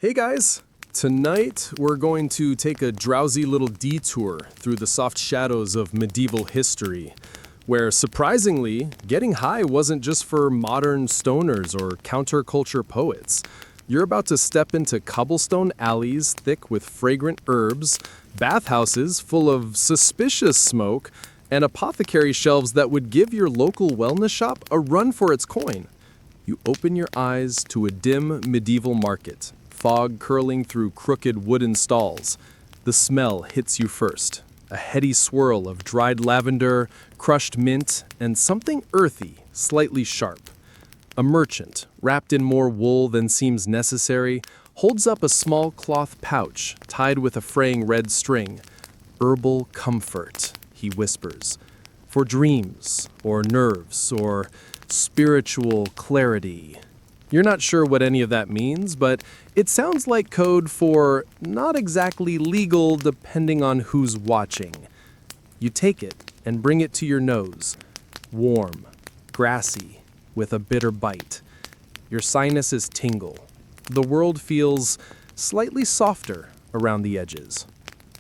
Hey guys! Tonight we're going to take a drowsy little detour through the soft shadows of medieval history, where surprisingly, getting high wasn't just for modern stoners or counterculture poets. You're about to step into cobblestone alleys thick with fragrant herbs, bathhouses full of suspicious smoke, and apothecary shelves that would give your local wellness shop a run for its coin. You open your eyes to a dim medieval market, fog curling through crooked wooden stalls. The smell hits you first, a heady swirl of dried lavender, crushed mint, and something earthy, slightly sharp. A merchant, wrapped in more wool than seems necessary, holds up a small cloth pouch tied with a fraying red string. "Herbal comfort," he whispers, "for dreams, or nerves, or spiritual clarity." You're not sure what any of that means, but it sounds like code for not exactly legal depending on who's watching. You take it and bring it to your nose. Warm, grassy, with a bitter bite. Your sinuses tingle. The world feels slightly softer around the edges.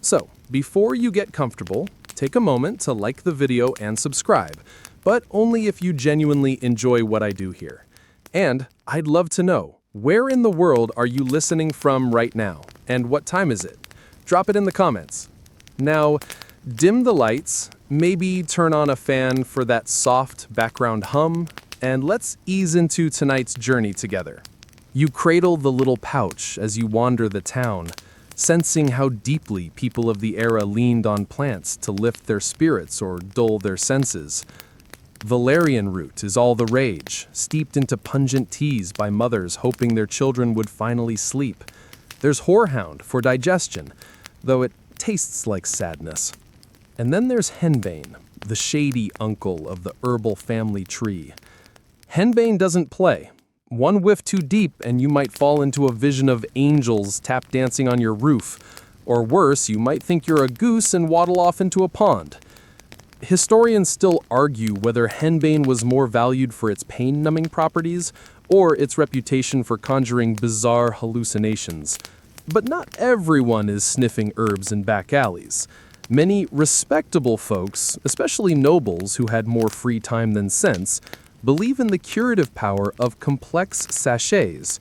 So, before you get comfortable, take a moment to like the video and subscribe, but only if you genuinely enjoy what I do here. And I'd love to know, where in the world are you listening from right now? And what time is it? Drop it in the comments. Now, dim the lights, maybe turn on a fan for that soft background hum, and let's ease into tonight's journey together. You cradle the little pouch as you wander the town, sensing how deeply people of the era leaned on plants to lift their spirits or dull their senses. Valerian root is all the rage, steeped into pungent teas by mothers hoping their children would finally sleep. There's horehound for digestion, though it tastes like sadness. And then there's henbane, the shady uncle of the herbal family tree. Henbane doesn't play. One whiff too deep and you might fall into a vision of angels tap dancing on your roof. Or worse, you might think you're a goose and waddle off into a pond. Historians still argue whether henbane was more valued for its pain-numbing properties or its reputation for conjuring bizarre hallucinations. But not everyone is sniffing herbs in back alleys. Many respectable folks, especially nobles who had more free time than sense, believe in the curative power of complex sachets.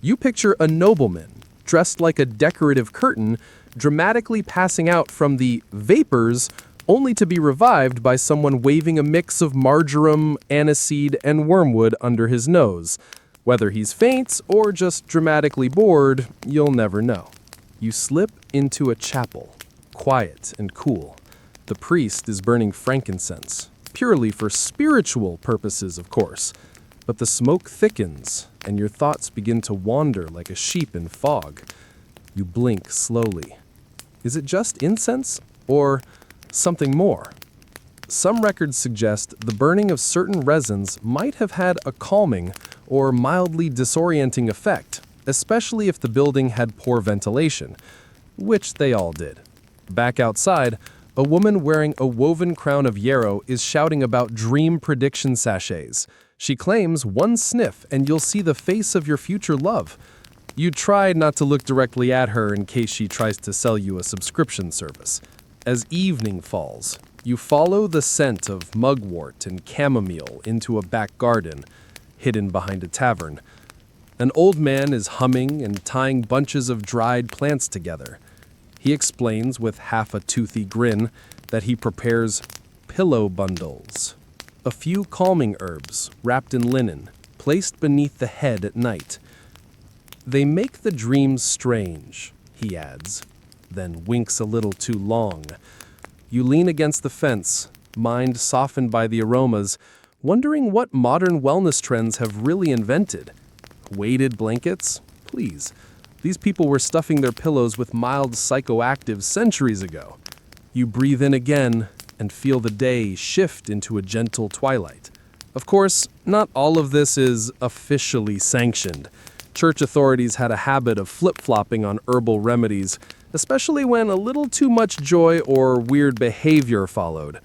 You picture a nobleman, dressed like a decorative curtain, dramatically passing out from the vapors only to be revived by someone waving a mix of marjoram, aniseed, and wormwood under his nose. Whether he's faint or just dramatically bored, you'll never know. You slip into a chapel, quiet and cool. The priest is burning frankincense, purely for spiritual purposes, of course. But the smoke thickens, and your thoughts begin to wander like a sheep in fog. You blink slowly. Is it just incense, or something more? Some records suggest the burning of certain resins might have had a calming or mildly disorienting effect, especially if the building had poor ventilation, which they all did. Back outside, a woman wearing a woven crown of yarrow is shouting about dream prediction sachets. She claims one sniff and you'll see the face of your future love. You try not to look directly at her in case she tries to sell you a subscription service. As evening falls, you follow the scent of mugwort and chamomile into a back garden, hidden behind a tavern. An old man is humming and tying bunches of dried plants together. He explains with half a toothy grin that he prepares pillow bundles, a few calming herbs wrapped in linen, placed beneath the head at night. They make the dreams strange, he adds, then winks a little too long. You lean against the fence, mind softened by the aromas, wondering what modern wellness trends have really invented. Weighted blankets? Please. These people were stuffing their pillows with mild psychoactives centuries ago. You breathe in again and feel the day shift into a gentle twilight. Of course, not all of this is officially sanctioned. Church authorities had a habit of flip-flopping on herbal remedies, especially when a little too much joy or weird behavior followed.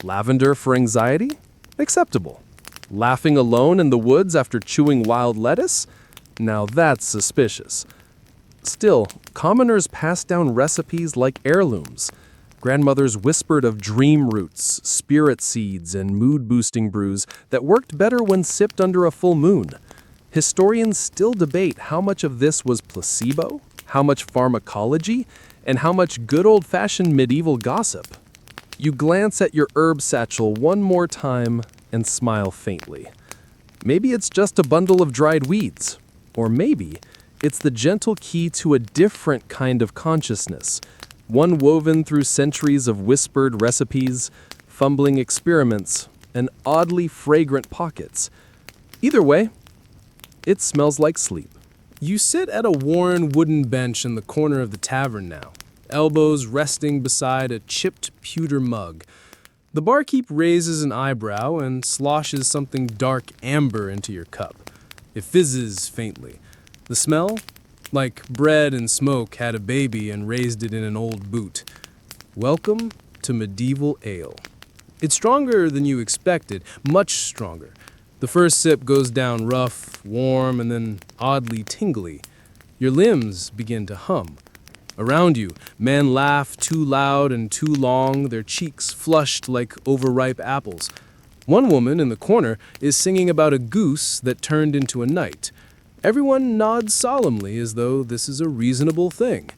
Lavender for anxiety? Acceptable. Laughing alone in the woods after chewing wild lettuce? Now that's suspicious. Still, commoners passed down recipes like heirlooms. Grandmothers whispered of dream roots, spirit seeds, and mood-boosting brews that worked better when sipped under a full moon. Historians still debate how much of this was placebo, how much pharmacology, and how much good old-fashioned medieval gossip. You glance at your herb satchel one more time and smile faintly. Maybe it's just a bundle of dried weeds. Or maybe it's the gentle key to a different kind of consciousness, one woven through centuries of whispered recipes, fumbling experiments, and oddly fragrant pockets. Either way, it smells like sleep. You sit at a worn wooden bench in the corner of the tavern now, elbows resting beside a chipped pewter mug. The barkeep raises an eyebrow and sloshes something dark amber into your cup. It fizzes faintly. The smell? Like bread and smoke had a baby and raised it in an old boot. Welcome to medieval ale. It's stronger than you expected, much stronger. The first sip goes down rough, warm, and then oddly tingly. Your limbs begin to hum. Around you, men laugh too loud and too long, their cheeks flushed like overripe apples. One woman in the corner is singing about a goose that turned into a knight. Everyone nods solemnly as though this is a reasonable thing.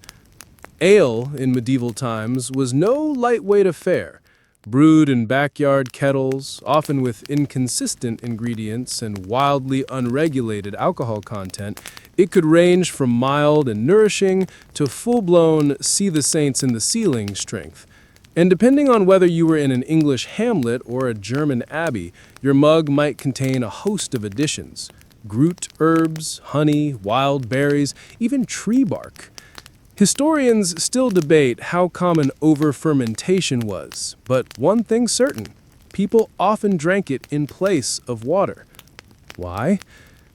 Ale in medieval times was no lightweight affair. Brewed in backyard kettles, often with inconsistent ingredients and wildly unregulated alcohol content, it could range from mild and nourishing to full-blown see-the-saints-in-the-ceiling strength. And depending on whether you were in an English hamlet or a German abbey, your mug might contain a host of additions: Groot herbs, honey, wild berries, even tree bark. Historians still debate how common over-fermentation was, but one thing's certain: people often drank it in place of water. Why?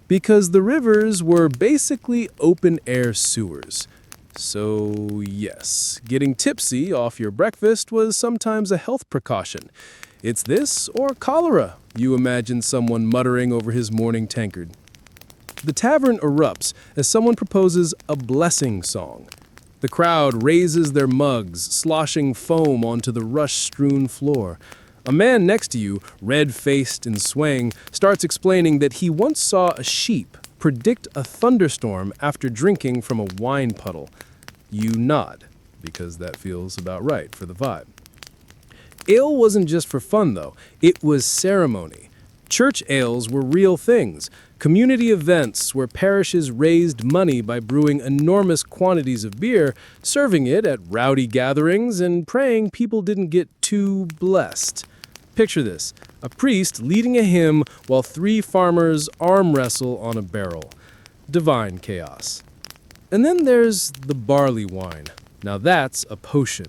Because the rivers were basically open-air sewers. So, yes, getting tipsy off your breakfast was sometimes a health precaution. It's this or cholera, you imagine someone muttering over his morning tankard. The tavern erupts as someone proposes a blessing song. The crowd raises their mugs, sloshing foam onto the rush-strewn floor. A man next to you, red-faced and swaying, starts explaining that he once saw a sheep predict a thunderstorm after drinking from a wine puddle. You nod, because that feels about right for the vibe. Ale wasn't just for fun, though. It was ceremony. Church ales were real things, community events where parishes raised money by brewing enormous quantities of beer, serving it at rowdy gatherings, and praying people didn't get too blessed. Picture this: a priest leading a hymn while three farmers arm wrestle on a barrel. Divine chaos. And then there's the barley wine. Now that's a potion.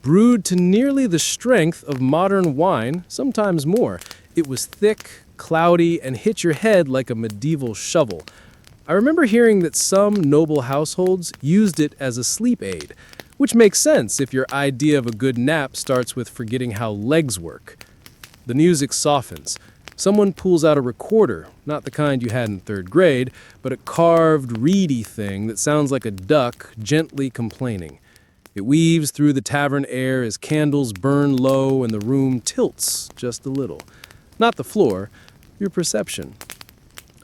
Brewed to nearly the strength of modern wine, sometimes more. It was thick, cloudy, and hit your head like a medieval shovel. I remember hearing that some noble households used it as a sleep aid, which makes sense if your idea of a good nap starts with forgetting how legs work. The music softens. Someone pulls out a recorder, not the kind you had in third grade, but a carved, reedy thing that sounds like a duck gently complaining. It weaves through the tavern air as candles burn low and the room tilts just a little. Not the floor, your perception.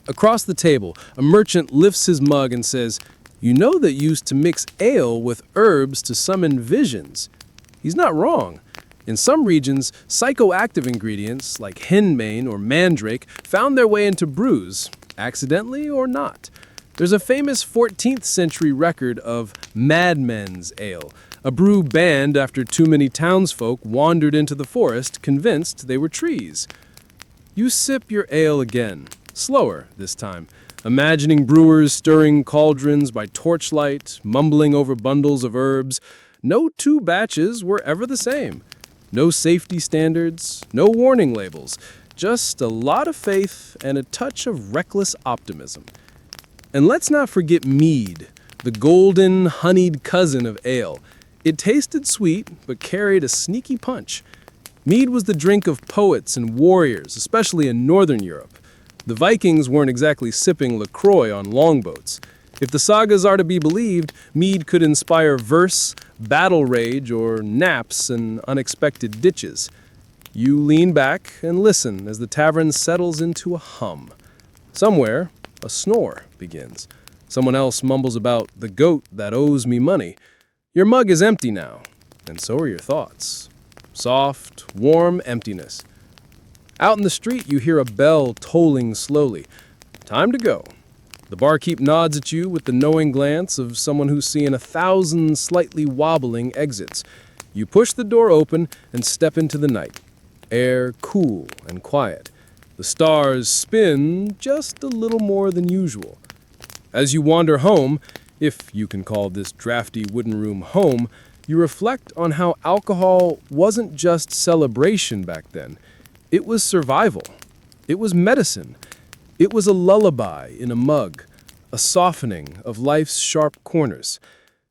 Across the table, a merchant lifts his mug and says, "You know that you used to mix ale with herbs to summon visions." He's not wrong. In some regions, psychoactive ingredients like henbane or mandrake found their way into brews, accidentally or not. There's a famous 14th century record of Madmen's Ale, a brew banned after too many townsfolk wandered into the forest convinced they were trees. You sip your ale again, slower this time, imagining brewers stirring cauldrons by torchlight, mumbling over bundles of herbs. No two batches were ever the same. No safety standards, no warning labels, just a lot of faith and a touch of reckless optimism. And let's not forget mead, the golden, honeyed cousin of ale. It tasted sweet, but carried a sneaky punch. Mead was the drink of poets and warriors, especially in Northern Europe. The Vikings weren't exactly sipping LaCroix on longboats. If the sagas are to be believed, mead could inspire verse, battle rage, or naps in unexpected ditches. You lean back and listen as the tavern settles into a hum. Somewhere, a snore begins. Someone else mumbles about the goat that owes me money. Your mug is empty now, and so are your thoughts. Soft, warm emptiness. Out in the street, you hear a bell tolling slowly. Time to go. The barkeep nods at you with the knowing glance of someone who's seen 1,000 slightly wobbling exits. You push the door open and step into the night. Air cool and quiet. The stars spin just a little more than usual. As you wander home, if you can call this drafty wooden room home, you reflect on how alcohol wasn't just celebration back then. It was survival. It was medicine. It was a lullaby in a mug, a softening of life's sharp corners.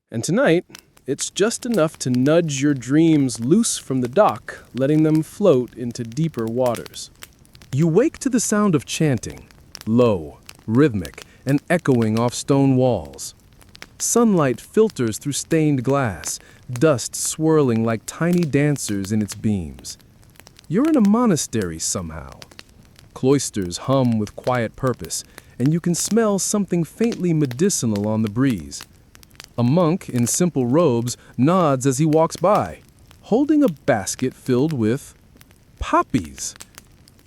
And tonight, it's just enough to nudge your dreams loose from the dock, letting them float into deeper waters. You wake to the sound of chanting, low, rhythmic, and echoing off stone walls. Sunlight filters through stained glass, dust swirling like tiny dancers in its beams. You're in a monastery somehow. Cloisters hum with quiet purpose, and you can smell something faintly medicinal on the breeze. A monk in simple robes nods as he walks by, holding a basket filled with poppies.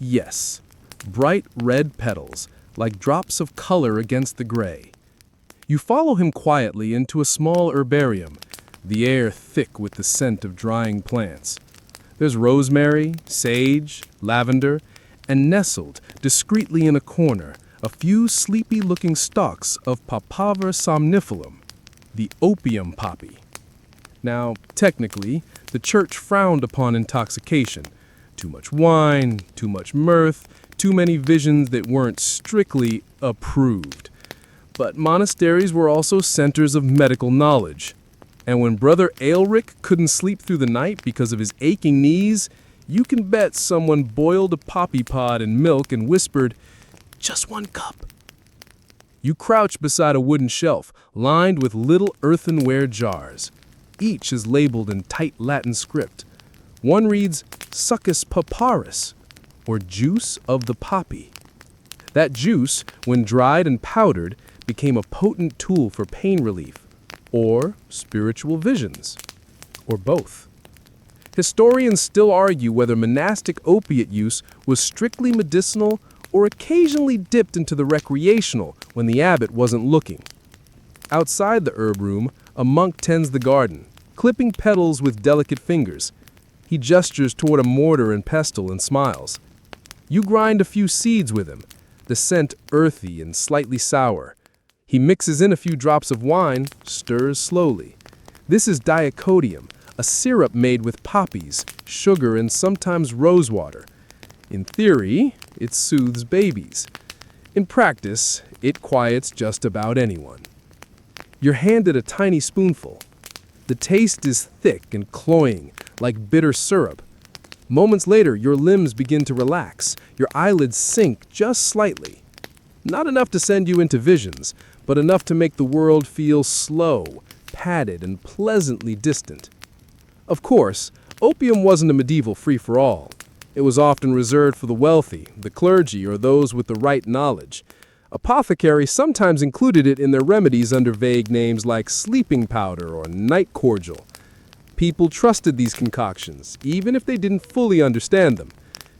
Yes, bright red petals, like drops of color against the gray. You follow him quietly into a small herbarium, the air thick with the scent of drying plants. There's rosemary, sage, lavender, and nestled discreetly in a corner, a few sleepy-looking stalks of Papaver somnifolium, the opium poppy. Now, technically, the church frowned upon intoxication. Too much wine, too much mirth, too many visions that weren't strictly approved. But monasteries were also centers of medical knowledge. And when Brother Aelric couldn't sleep through the night because of his aching knees, you can bet someone boiled a poppy pod in milk and whispered, "Just 1 cup." You crouch beside a wooden shelf lined with little earthenware jars. Each is labeled in tight Latin script. One reads, Succus paparis, or juice of the poppy. That juice, when dried and powdered, became a potent tool for pain relief, or spiritual visions, or both. Historians still argue whether monastic opiate use was strictly medicinal or occasionally dipped into the recreational when the abbot wasn't looking. Outside the herb room, a monk tends the garden, clipping petals with delicate fingers. He gestures toward a mortar and pestle and smiles. You grind a few seeds with him, the scent earthy and slightly sour. He mixes in a few drops of wine, stirs slowly. This is diacodium, a syrup made with poppies, sugar, and sometimes rosewater. In theory, it soothes babies. In practice, it quiets just about anyone. You're handed a tiny spoonful. The taste is thick and cloying, like bitter syrup. Moments later, your limbs begin to relax, your eyelids sink just slightly. Not enough to send you into visions, but enough to make the world feel slow, padded, and pleasantly distant. Of course, opium wasn't a medieval free-for-all. It was often reserved for the wealthy, the clergy, or those with the right knowledge. Apothecaries sometimes included it in their remedies under vague names like sleeping powder or night cordial. People trusted these concoctions, even if they didn't fully understand them.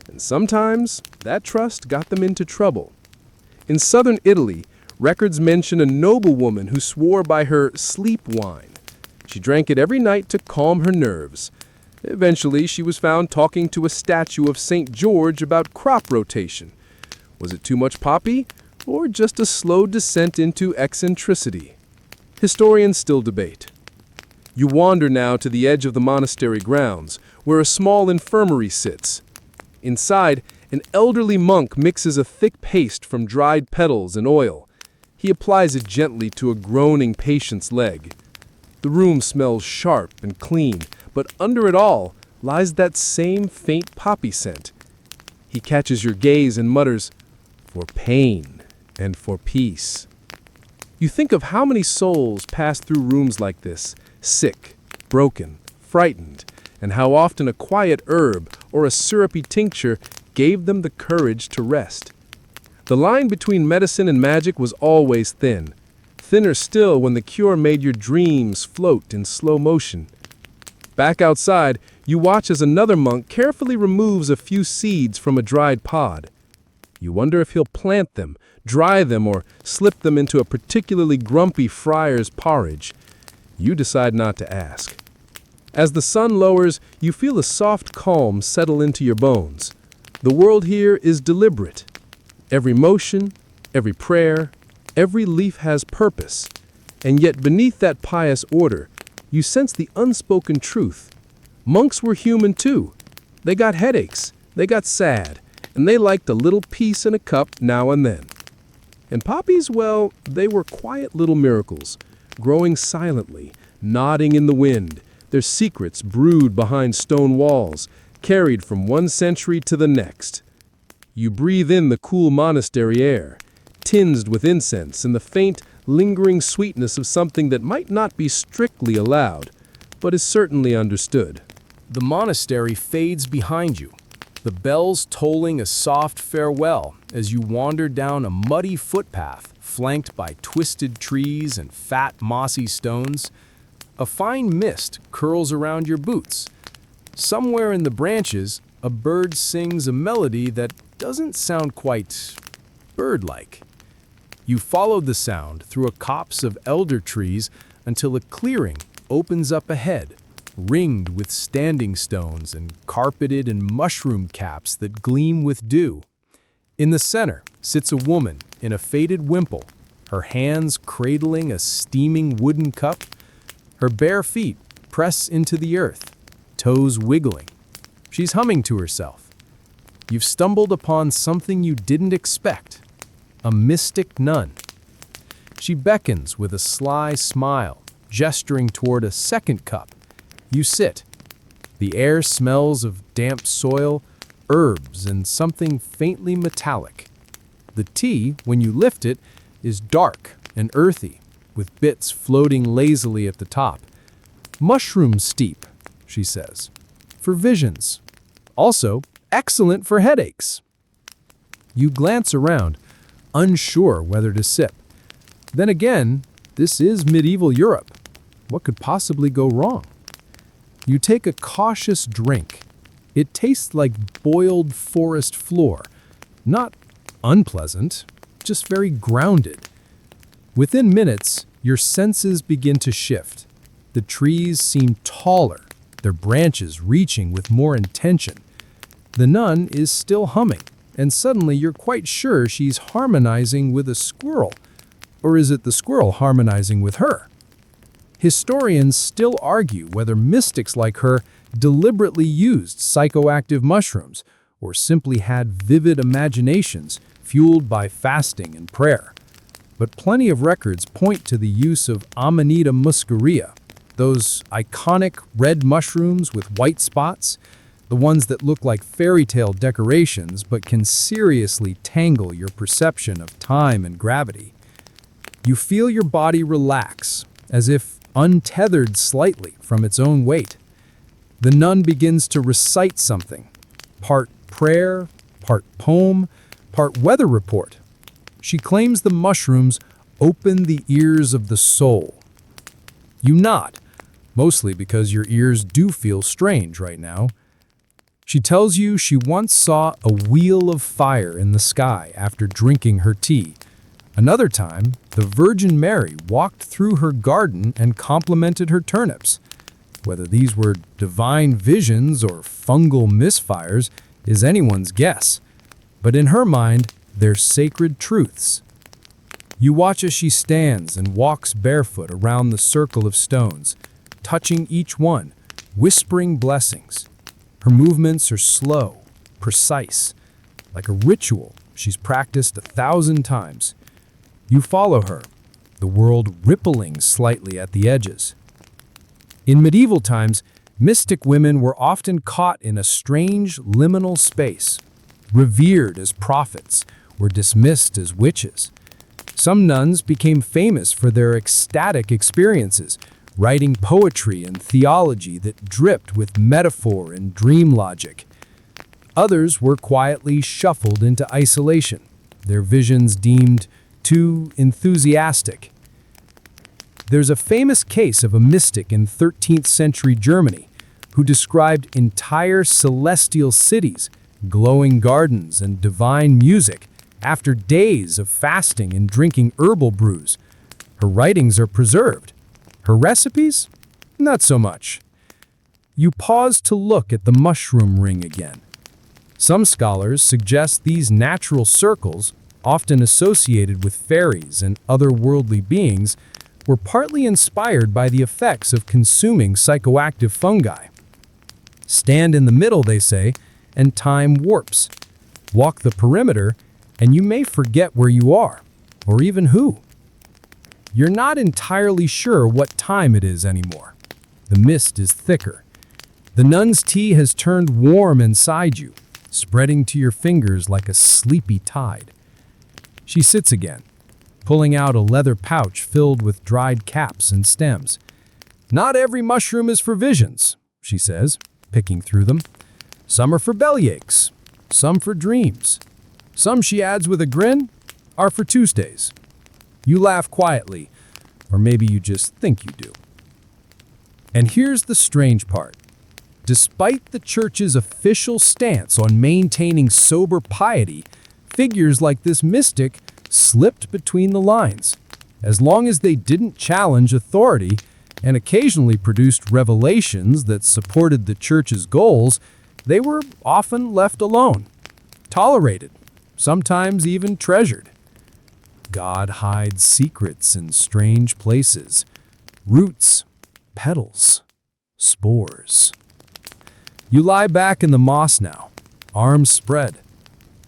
And sometimes, that trust got them into trouble. In southern Italy, records mention a noblewoman who swore by her sleep wine. She drank it every night to calm her nerves. Eventually, she was found talking to a statue of St. George about crop rotation. Was it too much poppy, or just a slow descent into eccentricity? Historians still debate. You wander now to the edge of the monastery grounds, where a small infirmary sits. Inside, an elderly monk mixes a thick paste from dried petals and oil. He applies it gently to a groaning patient's leg. The room smells sharp and clean, but under it all lies that same faint poppy scent. He catches your gaze and mutters, "For pain and for peace." You think of how many souls pass through rooms like this, sick, broken, frightened, and how often a quiet herb or a syrupy tincture gave them the courage to rest. The line between medicine and magic was always thin, thinner still when the cure made your dreams float in slow motion. Back outside, you watch as another monk carefully removes a few seeds from a dried pod. You wonder if he'll plant them, dry them, or slip them into a particularly grumpy friar's porridge. You decide not to ask. As the sun lowers, you feel a soft calm settle into your bones. The world here is deliberate. Every motion, every prayer, every leaf has purpose. And yet beneath that pious order, you sense the unspoken truth. Monks were human too. They got headaches, they got sad, and they liked a little peace in a cup now and then. And poppies, well, they were quiet little miracles, growing silently, nodding in the wind, their secrets brewed behind stone walls, carried from one century to the next. You breathe in the cool monastery air, tinged with incense and the faint, lingering sweetness of something that might not be strictly allowed, but is certainly understood. The monastery fades behind you, the bells tolling a soft farewell as you wander down a muddy footpath flanked by twisted trees and fat, mossy stones. A fine mist curls around your boots. Somewhere in the branches, a bird sings a melody that doesn't sound quite bird-like. You follow the sound through a copse of elder trees until a clearing opens up ahead, ringed with standing stones and carpeted in mushroom caps that gleam with dew. In the center sits a woman in a faded wimple, her hands cradling a steaming wooden cup. Her bare feet press into the earth, toes wiggling. She's humming to herself. You've stumbled upon something you didn't expect, a mystic nun. She beckons with a sly smile, gesturing toward a second cup. You sit. The air smells of damp soil, herbs, and something faintly metallic. The tea, when you lift it, is dark and earthy, with bits floating lazily at the top. Mushroom steep, she says, for visions. Also, excellent for headaches. You glance around, unsure whether to sip. Then again, this is medieval Europe. What could possibly go wrong? You take a cautious drink. It tastes like boiled forest floor. Not unpleasant, just very grounded. Within minutes, your senses begin to shift. The trees seem taller, their branches reaching with more intention. The nun is still humming, and suddenly you're quite sure she's harmonizing with a squirrel. Or is it the squirrel harmonizing with her? Historians still argue whether mystics like her deliberately used psychoactive mushrooms or simply had vivid imaginations fueled by fasting and prayer. But plenty of records point to the use of Amanita muscaria, those iconic red mushrooms with white spots, the ones that look like fairy tale decorations but can seriously tangle your perception of time and gravity. You feel your body relax, as if untethered slightly from its own weight. The nun begins to recite something, part prayer, part poem, part weather report. She claims the mushrooms open the ears of the soul. You nod, mostly because your ears do feel strange right now. She tells you she once saw a wheel of fire in the sky after drinking her tea. Another time, the Virgin Mary walked through her garden and complimented her turnips. Whether these were divine visions or fungal misfires is anyone's guess, but in her mind, they're sacred truths. You watch as she stands and walks barefoot around the circle of stones, touching each one, whispering blessings. Her movements are slow, precise, like a ritual she's practiced 1,000 times. You follow her, the world rippling slightly at the edges. In medieval times, mystic women were often caught in a strange liminal space, revered as prophets or dismissed as witches. Some nuns became famous for their ecstatic experiences, writing poetry and theology that dripped with metaphor and dream logic. Others were quietly shuffled into isolation, their visions deemed too enthusiastic. There's a famous case of a mystic in 13th century Germany who described entire celestial cities, glowing gardens, and divine music after days of fasting and drinking herbal brews. Her writings are preserved. Her recipes? Not so much. You pause to look at the mushroom ring again. Some scholars suggest these natural circles, often associated with fairies and otherworldly beings, were partly inspired by the effects of consuming psychoactive fungi. Stand in the middle, they say, and time warps. Walk the perimeter, and you may forget where you are, or even who. You're not entirely sure what time it is anymore. The mist is thicker. The nun's tea has turned warm inside you, spreading to your fingers like a sleepy tide. She sits again, pulling out a leather pouch filled with dried caps and stems. "Not every mushroom is for visions," she says, picking through them. "Some are for bellyaches, some for dreams. Some," she adds with a grin, "are for Tuesdays." You laugh quietly, or maybe you just think you do. And here's the strange part. Despite the church's official stance on maintaining sober piety, figures like this mystic slipped between the lines. As long as they didn't challenge authority and occasionally produced revelations that supported the church's goals, they were often left alone, tolerated, sometimes even treasured. God hides secrets in strange places. Roots, petals, spores. You lie back in the moss now, arms spread.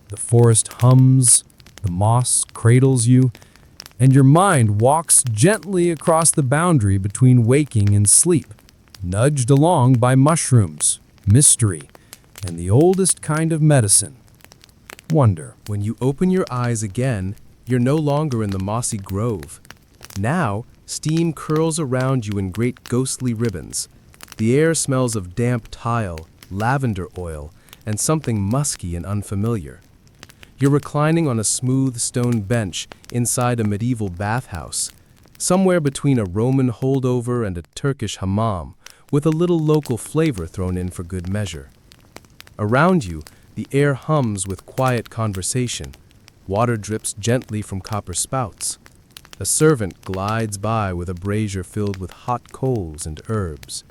The forest hums, the moss cradles you, and your mind walks gently across the boundary between waking and sleep, nudged along by mushrooms, mystery, and the oldest kind of medicine, wonder. When you open your eyes again, you're no longer in the mossy grove. Now, steam curls around you in great ghostly ribbons. The air smells of damp tile, lavender oil, and something musky and unfamiliar. You're reclining on a smooth stone bench inside a medieval bathhouse, somewhere between a Roman holdover and a Turkish hammam, with a little local flavor thrown in for good measure. Around you, the air hums with quiet conversation. Water drips gently from copper spouts. A servant glides by with a brazier filled with hot coals and herbs.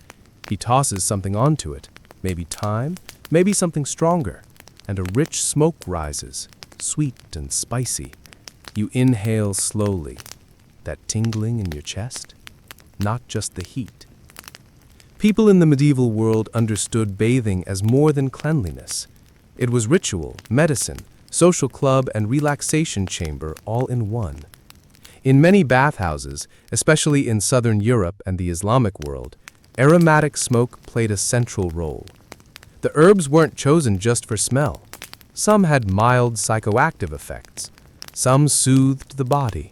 He tosses something onto it, maybe thyme, maybe something stronger, and a rich smoke rises, sweet and spicy. You inhale slowly, that tingling in your chest, not just the heat. People in the medieval world understood bathing as more than cleanliness. It was ritual, medicine, social club, and relaxation chamber all in one. In many bathhouses, especially in southern Europe and the Islamic world, aromatic smoke played a central role. The herbs weren't chosen just for smell. Some had mild psychoactive effects. Some soothed the body.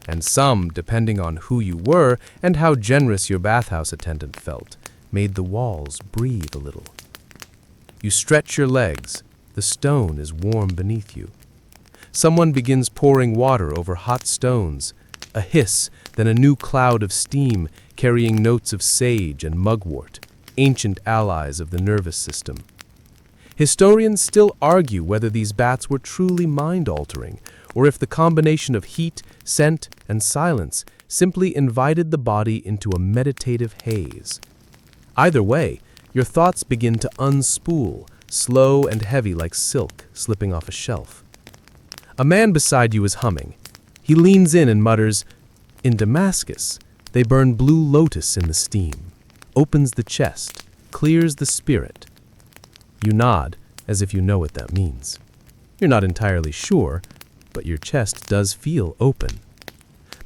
And some, depending on who you were and how generous your bathhouse attendant felt, made the walls breathe a little. You stretch your legs. The stone is warm beneath you. Someone begins pouring water over hot stones. A hiss, then a new cloud of steam carrying notes of sage and mugwort, ancient allies of the nervous system. Historians still argue whether these baths were truly mind-altering, or if the combination of heat, scent, and silence simply invited the body into a meditative haze. Either way, your thoughts begin to unspool, slow and heavy like silk slipping off a shelf. A man beside you is humming. He leans in and mutters, "In Damascus, they burn blue lotus in the steam," opens the chest, clears the spirit. You nod, as if you know what that means. You're not entirely sure, but your chest does feel open.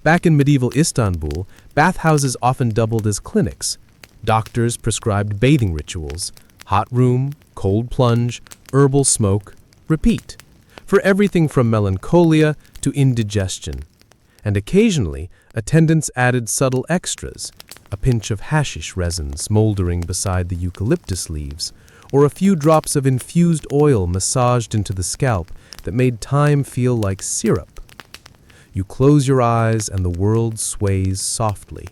Back in medieval Istanbul, bathhouses often doubled as clinics. Doctors prescribed bathing rituals, hot room, cold plunge, herbal smoke, repeat, for everything from melancholia to indigestion. and occasionally attendants added subtle extras, a pinch of hashish resin smoldering beside the eucalyptus leaves, or a few drops of infused oil massaged into the scalp that made time feel like syrup. You close your eyes and the world sways softly,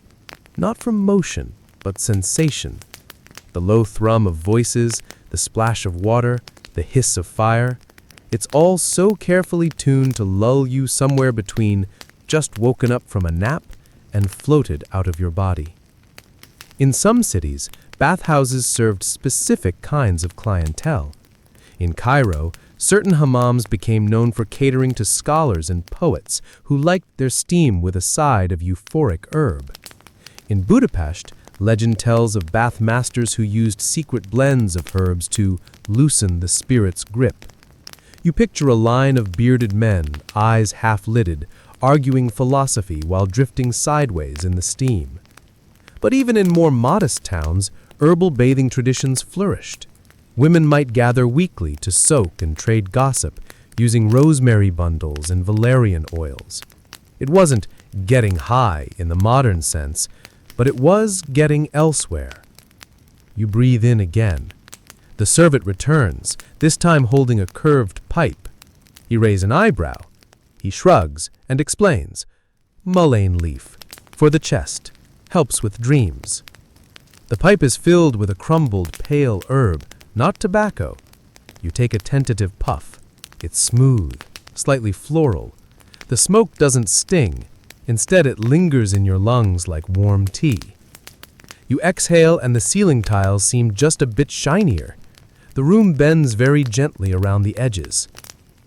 not from motion, but sensation. The low thrum of voices, the splash of water, the hiss of fire, it's all so carefully tuned to lull you somewhere between just woken up from a nap and floated out of your body. In some cities, bathhouses served specific kinds of clientele. In Cairo, certain hammams became known for catering to scholars and poets who liked their steam with a side of euphoric herb. In Budapest, legend tells of bath masters who used secret blends of herbs to loosen the spirit's grip. You picture a line of bearded men, eyes half-lidded, arguing philosophy while drifting sideways in the steam. But even in more modest towns, herbal bathing traditions flourished. Women might gather weekly to soak and trade gossip, using rosemary bundles and valerian oils. It wasn't getting high in the modern sense, but it was getting elsewhere. You breathe in again. The servant returns, this time holding a curved pipe. You raise an eyebrow. He shrugs and explains. Mullein leaf, for the chest, helps with dreams. The pipe is filled with a crumbled, pale herb, not tobacco. You take a tentative puff. It's smooth, slightly floral. The smoke doesn't sting. Instead, it lingers in your lungs like warm tea. You exhale and the ceiling tiles seem just a bit shinier. The room bends very gently around the edges.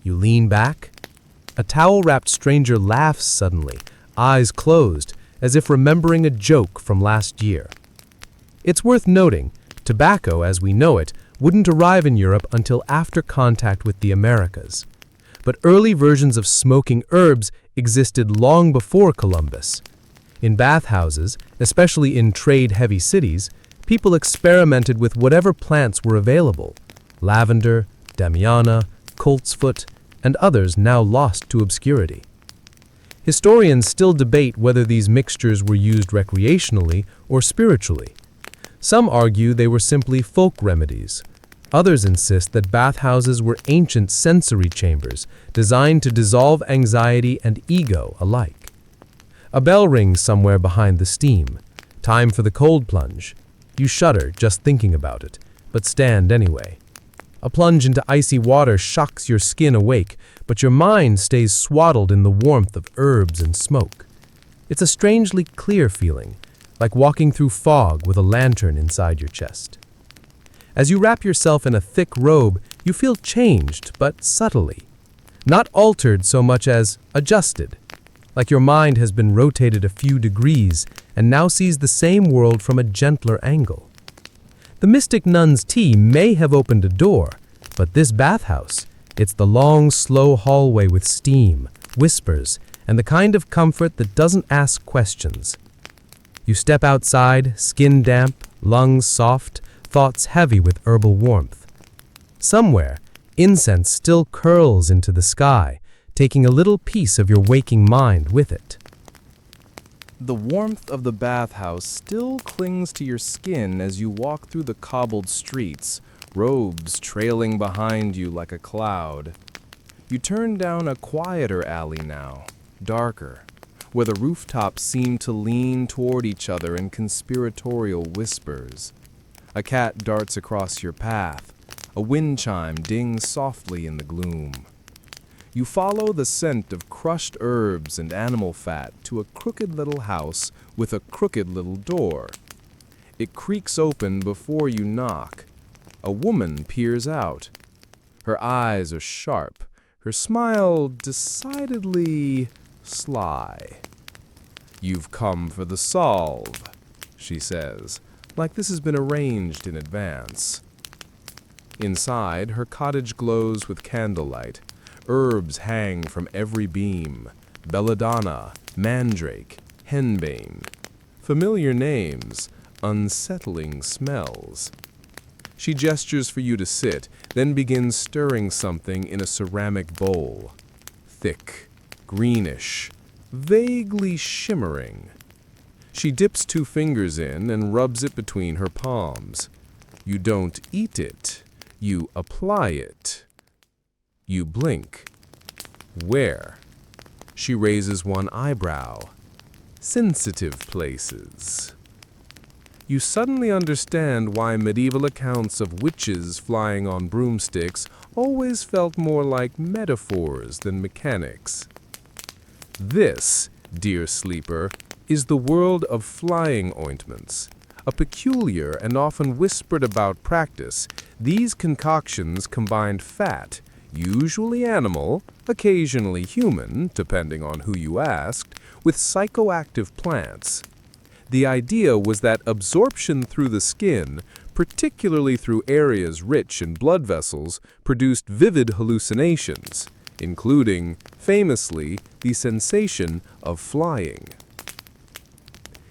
You lean back. A towel-wrapped stranger laughs suddenly, eyes closed, as if remembering a joke from last year. It's worth noting, tobacco, as we know it, wouldn't arrive in Europe until after contact with the Americas. But early versions of smoking herbs existed long before Columbus. In bathhouses, especially in trade-heavy cities, people experimented with whatever plants were available: lavender, damiana, coltsfoot, and others now lost to obscurity. Historians still debate whether these mixtures were used recreationally or spiritually. Some argue they were simply folk remedies. Others insist that bathhouses were ancient sensory chambers designed to dissolve anxiety and ego alike. A bell rings somewhere behind the steam. Time for the cold plunge. You shudder just thinking about it, but stand anyway. A plunge into icy water shocks your skin awake, but your mind stays swaddled in the warmth of herbs and smoke. It's a strangely clear feeling, like walking through fog with a lantern inside your chest. As you wrap yourself in a thick robe, you feel changed, but subtly. Not altered so much as adjusted, like your mind has been rotated a few degrees and now sees the same world from a gentler angle. The mystic nun's tea may have opened a door, but this bathhouse, it's the long, slow hallway with steam, whispers, and the kind of comfort that doesn't ask questions. You step outside, skin damp, lungs soft, thoughts heavy with herbal warmth. Somewhere, incense still curls into the sky, taking a little piece of your waking mind with it. The warmth of the bathhouse still clings to your skin as you walk through the cobbled streets, robes trailing behind you like a cloud. You turn down a quieter alley now, darker, where the rooftops seem to lean toward each other in conspiratorial whispers. A cat darts across your path. A wind chime dings softly in the gloom. You follow the scent of crushed herbs and animal fat to a crooked little house with a crooked little door. It creaks open before you knock. A woman peers out. Her eyes are sharp, her smile decidedly sly. "You've come for the solve," she says, like this has been arranged in advance. Inside, her cottage glows with candlelight. Herbs hang from every beam: belladonna, mandrake, henbane. Familiar names, unsettling smells. She gestures for you to sit, then begins stirring something in a ceramic bowl. Thick, greenish, vaguely shimmering. She dips 2 fingers in and rubs it between her palms. You don't eat it, you apply it. You blink. Where? She raises one eyebrow. Sensitive places. You suddenly understand why medieval accounts of witches flying on broomsticks always felt more like metaphors than mechanics. This, dear sleeper, is the world of flying ointments. A peculiar and often whispered about practice, these concoctions combined fat, usually animal, occasionally human, depending on who you asked, with psychoactive plants. The idea was that absorption through the skin, particularly through areas rich in blood vessels, produced vivid hallucinations, including, famously, the sensation of flying.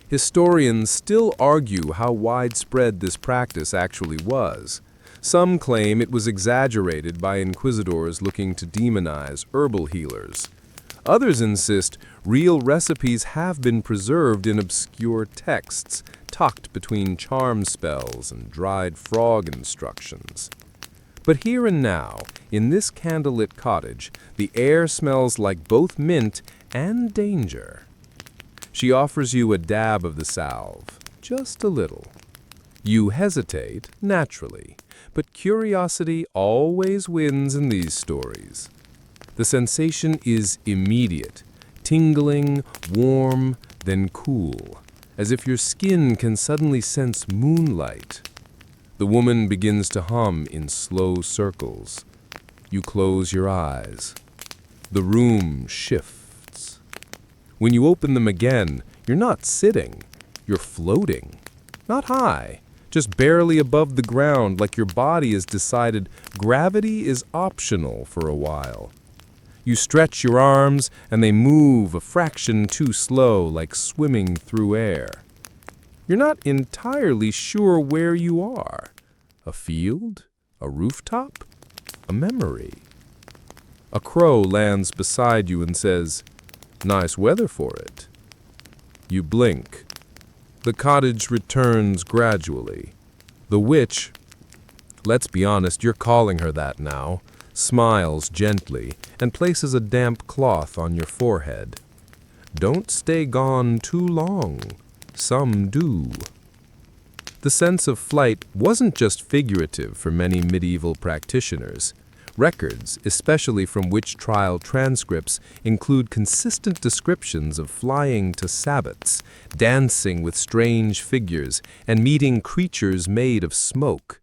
Historians still argue how widespread this practice actually was. Some claim it was exaggerated by inquisitors looking to demonize herbal healers. Others insist real recipes have been preserved in obscure texts, tucked between charm spells and dried frog instructions. But here and now, in this candlelit cottage, the air smells like both mint and danger. She offers you a dab of the salve, just a little. You hesitate, naturally, but curiosity always wins in these stories. The sensation is immediate, tingling, warm, then cool, as if your skin can suddenly sense moonlight. The woman begins to hum in slow circles. You close your eyes. The room shifts. When you open them again, you're not sitting, you're floating. Not high, just barely above the ground, like your body has decided gravity is optional for a while. You stretch your arms and they move a fraction too slow, like swimming through air. You're not entirely sure where you are. A field? A rooftop? A memory? A crow lands beside you and says, "Nice weather for it." You blink. The cottage returns gradually. The witch, let's be honest, you're calling her that now, smiles gently and places a damp cloth on your forehead. Don't stay gone too long. Some do. The sense of flight wasn't just figurative for many medieval practitioners. Records, especially from witch trial transcripts, include consistent descriptions of flying to sabbats, dancing with strange figures, and meeting creatures made of smoke.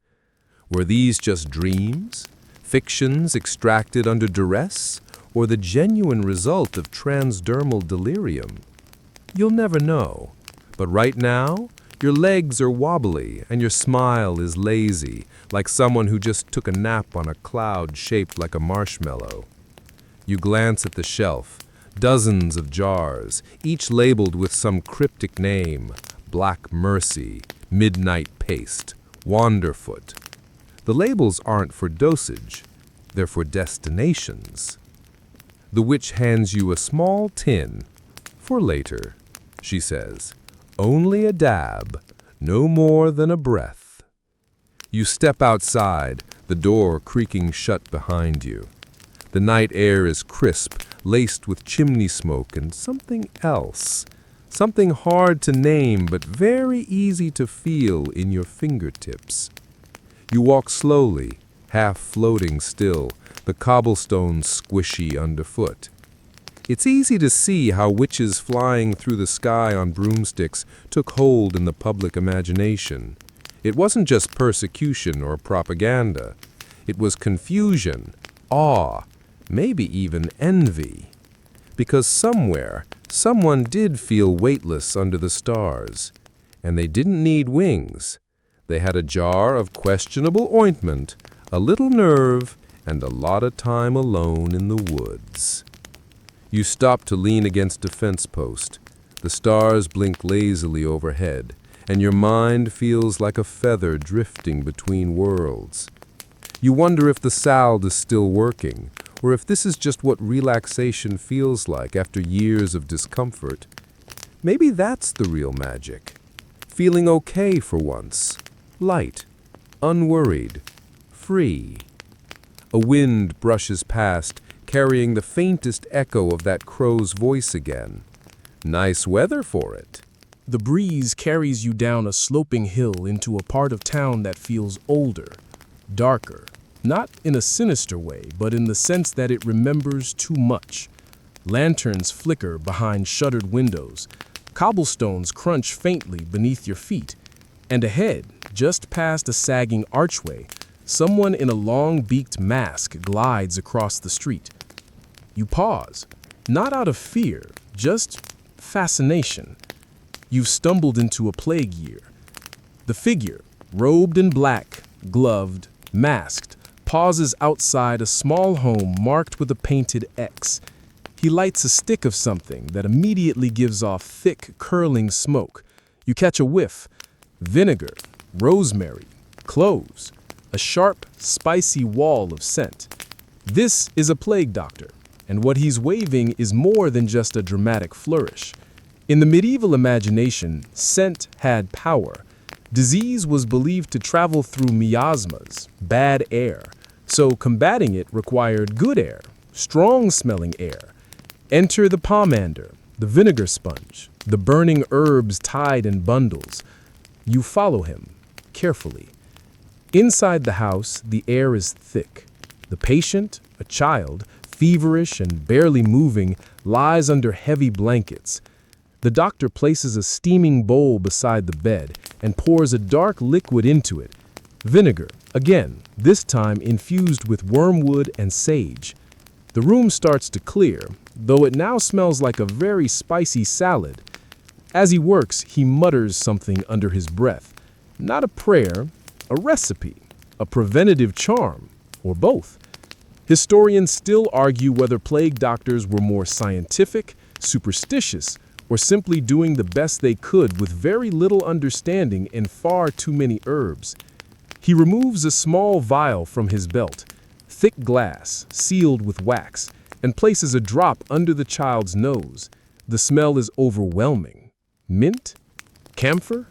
Were these just dreams? Fictions extracted under duress? Or the genuine result of transdermal delirium? You'll never know. But right now, your legs are wobbly and your smile is lazy, like someone who just took a nap on a cloud shaped like a marshmallow. You glance at the shelf, dozens of jars, each labeled with some cryptic name: Black Mercy, Midnight Paste, Wanderfoot. The labels aren't for dosage, they're for destinations. The witch hands you a small tin. "For later," she says. "Only a dab, no more than a breath." You step outside, the door creaking shut behind you. The night air is crisp, laced with chimney smoke and something else. Something hard to name but very easy to feel in your fingertips. You walk slowly, half floating still, the cobblestones squishy underfoot. It's easy to see how witches flying through the sky on broomsticks took hold in the public imagination. It wasn't just persecution or propaganda. It was confusion, awe, maybe even envy. Because somewhere, someone did feel weightless under the stars. And they didn't need wings. They had a jar of questionable ointment, a little nerve, and a lot of time alone in the woods. You stop to lean against a fence post. The stars blink lazily overhead, and your mind feels like a feather drifting between worlds. You wonder if the salve is still working, or if this is just what relaxation feels like after years of discomfort, maybe that's the real magic. Feeling okay for once, light, unworried, free. A wind brushes past, carrying the faintest echo of that crow's voice again. Nice weather for it. The breeze carries you down a sloping hill into a part of town that feels older, darker, not in a sinister way, but in the sense that it remembers too much. Lanterns flicker behind shuttered windows, cobblestones crunch faintly beneath your feet, and ahead, just past a sagging archway, someone in a long-beaked mask glides across the street. You pause, not out of fear, just fascination. You've stumbled into a plague year. The figure, robed in black, gloved, masked, pauses outside a small home marked with a painted X. He lights a stick of something that immediately gives off thick, curling smoke. You catch a whiff. Vinegar, rosemary, cloves, a sharp, spicy wall of scent. This is a plague doctor, and what he's waving is more than just a dramatic flourish. In the medieval imagination, scent had power. Disease was believed to travel through miasmas, bad air, so combating it required good air, strong-smelling air. Enter the pomander, the vinegar sponge, the burning herbs tied in bundles. You follow him, carefully. Inside the house, the air is thick. The patient, a child, feverish and barely moving, lies under heavy blankets. The doctor places a steaming bowl beside the bed and pours a dark liquid into it. Vinegar, again, this time infused with wormwood and sage. The room starts to clear, though it now smells like a very spicy salad. As he works, he mutters something under his breath. Not a prayer, a recipe, a preventative charm, or both. Historians still argue whether plague doctors were more scientific, superstitious, or simply doing the best they could with very little understanding and far too many herbs. He removes a small vial from his belt, thick glass, sealed with wax, and places a drop under the child's nose. The smell is overwhelming. Mint? Camphor?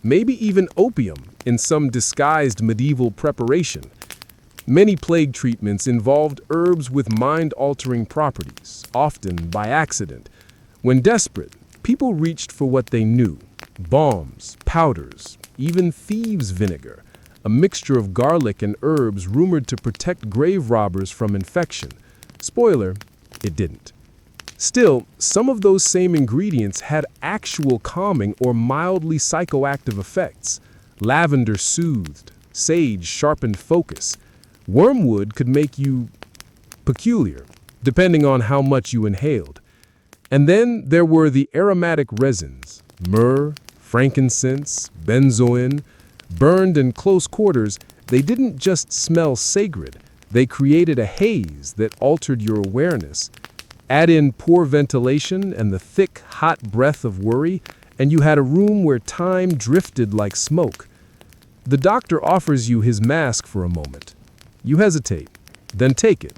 Maybe even opium in some disguised medieval preparation. Many plague treatments involved herbs with mind-altering properties, often by accident. When desperate, people reached for what they knew: bombs, powders, even thieves' vinegar, a mixture of garlic and herbs rumored to protect grave robbers from infection. Spoiler, it didn't. Still, some of those same ingredients had actual calming or mildly psychoactive effects. Lavender soothed, sage sharpened focus. Wormwood could make you peculiar, depending on how much you inhaled. And then there were the aromatic resins, myrrh, frankincense, benzoin. Burned in close quarters, they didn't just smell sacred, they created a haze that altered your awareness. Add in poor ventilation and the thick, hot breath of worry, and you had a room where time drifted like smoke. The doctor offers you his mask for a moment. You hesitate, then take it.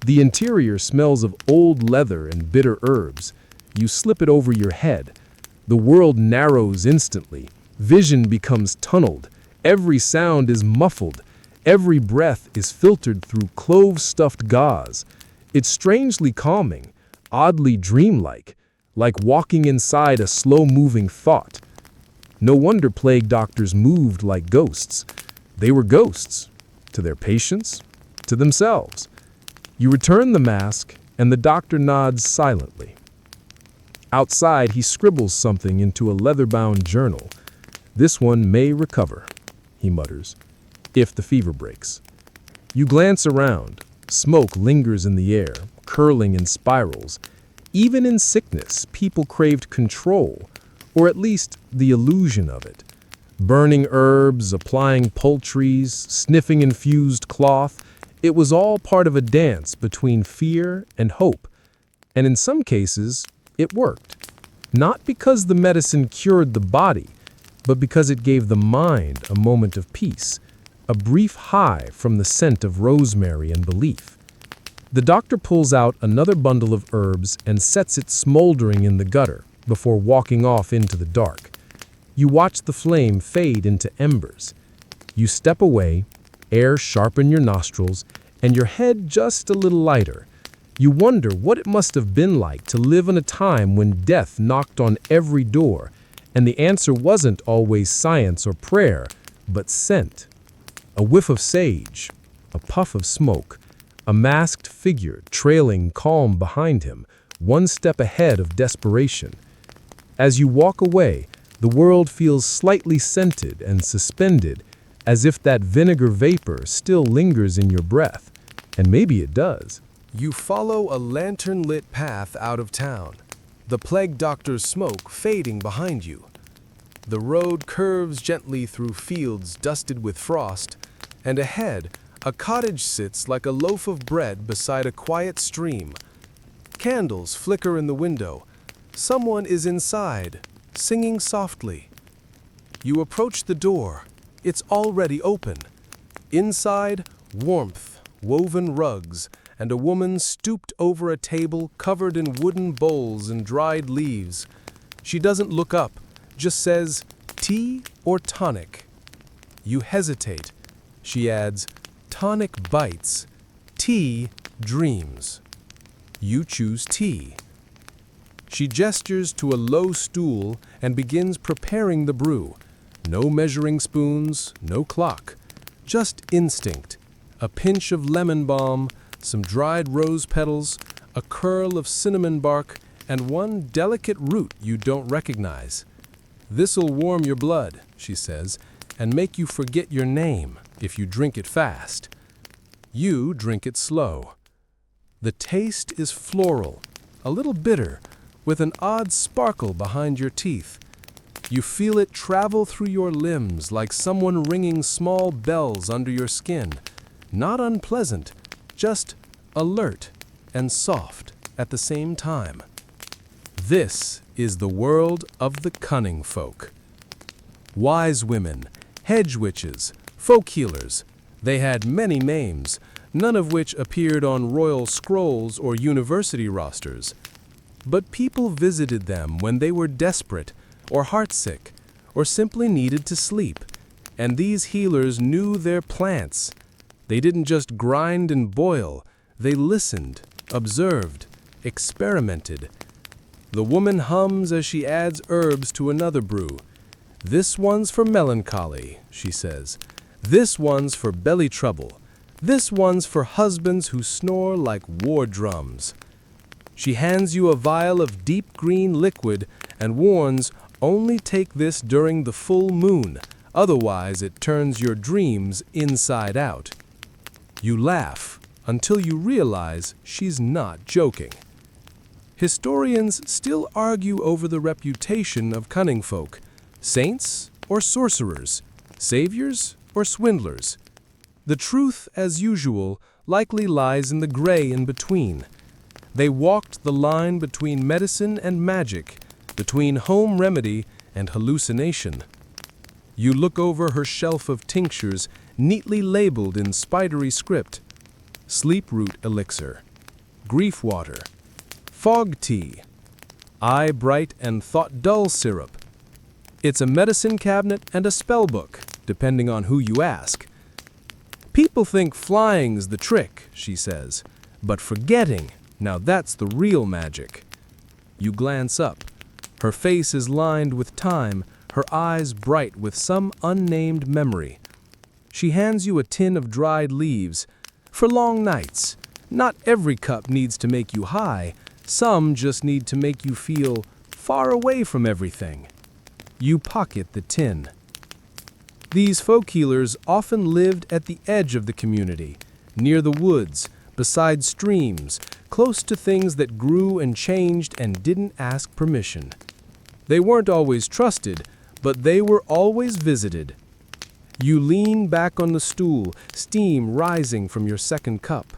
The interior smells of old leather and bitter herbs. You slip it over your head. The world narrows instantly. Vision becomes tunneled. Every sound is muffled. Every breath is filtered through clove-stuffed gauze. It's strangely calming, oddly dreamlike, like walking inside a slow-moving thought. No wonder plague doctors moved like ghosts. They were ghosts, to their patients, to themselves. You return the mask, and the doctor nods silently. Outside, he scribbles something into a leather-bound journal. "This one may recover," he mutters, "if the fever breaks." You glance around. Smoke lingers in the air, curling in spirals. Even in sickness, people craved control, or at least the illusion of it. Burning herbs, applying poultries, sniffing infused cloth, it was all part of a dance between fear and hope. And in some cases, it worked. Not because the medicine cured the body, but because it gave the mind a moment of peace, a brief high from the scent of rosemary and belief. The doctor pulls out another bundle of herbs and sets it smoldering in the gutter before walking off into the dark. You watch the flame fade into embers. You step away, air sharpen your nostrils, and your head just a little lighter. You wonder what it must have been like to live in a time when death knocked on every door, and the answer wasn't always science or prayer, but scent. A whiff of sage, a puff of smoke, a masked figure trailing calm behind him, one step ahead of desperation. As you walk away, the world feels slightly scented and suspended, as if that vinegar vapor still lingers in your breath. And maybe it does. You follow a lantern-lit path out of town, the plague doctor's smoke fading behind you. The road curves gently through fields dusted with frost, and ahead, a cottage sits like a loaf of bread beside a quiet stream. Candles flicker in the window. Someone is inside, singing softly. You approach the door. It's already open. Inside, warmth, woven rugs, and a woman stooped over a table covered in wooden bowls and dried leaves. She doesn't look up, just says, "Tea or tonic?" You hesitate. She adds, "Tonic bites, tea dreams." You choose tea. She gestures to a low stool and begins preparing the brew. No measuring spoons, no clock, just instinct. A pinch of lemon balm, some dried rose petals, a curl of cinnamon bark, and one delicate root you don't recognize. "This'll warm your blood," she says, "and make you forget your name if you drink it fast." You drink it slow. The taste is floral, a little bitter, with an odd sparkle behind your teeth. You feel it travel through your limbs like someone ringing small bells under your skin. Not unpleasant, just alert and soft at the same time. This is the world of the cunning folk. Wise women, hedge witches, folk healers. They had many names, none of which appeared on royal scrolls or university rosters. But people visited them when they were desperate or heartsick or simply needed to sleep. And these healers knew their plants. They didn't just grind and boil. They listened, observed, experimented. The woman hums as she adds herbs to another brew. "This one's for melancholy," she says. "This one's for belly trouble. This one's for husbands who snore like war drums." She hands you a vial of deep green liquid and warns, "Only take this during the full moon, otherwise it turns your dreams inside out." You laugh until you realize she's not joking. Historians still argue over the reputation of cunning folk, saints or sorcerers, saviors or swindlers. The truth, as usual, likely lies in the gray in between. They walked the line between medicine and magic, between home remedy and hallucination. You look over her shelf of tinctures, neatly labeled in spidery script: sleep root elixir, grief water, fog tea, eye bright and thought dull syrup. It's a medicine cabinet and a spell book, depending on who you ask. "People think flying's the trick," she says, "but forgetting, now that's the real magic." You glance up. Her face is lined with time, her eyes bright with some unnamed memory. She hands you a tin of dried leaves. "For long nights. Not every cup needs to make you high. Some just need to make you feel far away from everything." You pocket the tin. These folk healers often lived at the edge of the community, near the woods, beside streams, close to things that grew and changed and didn't ask permission. They weren't always trusted, but they were always visited. You lean back on the stool, steam rising from your second cup.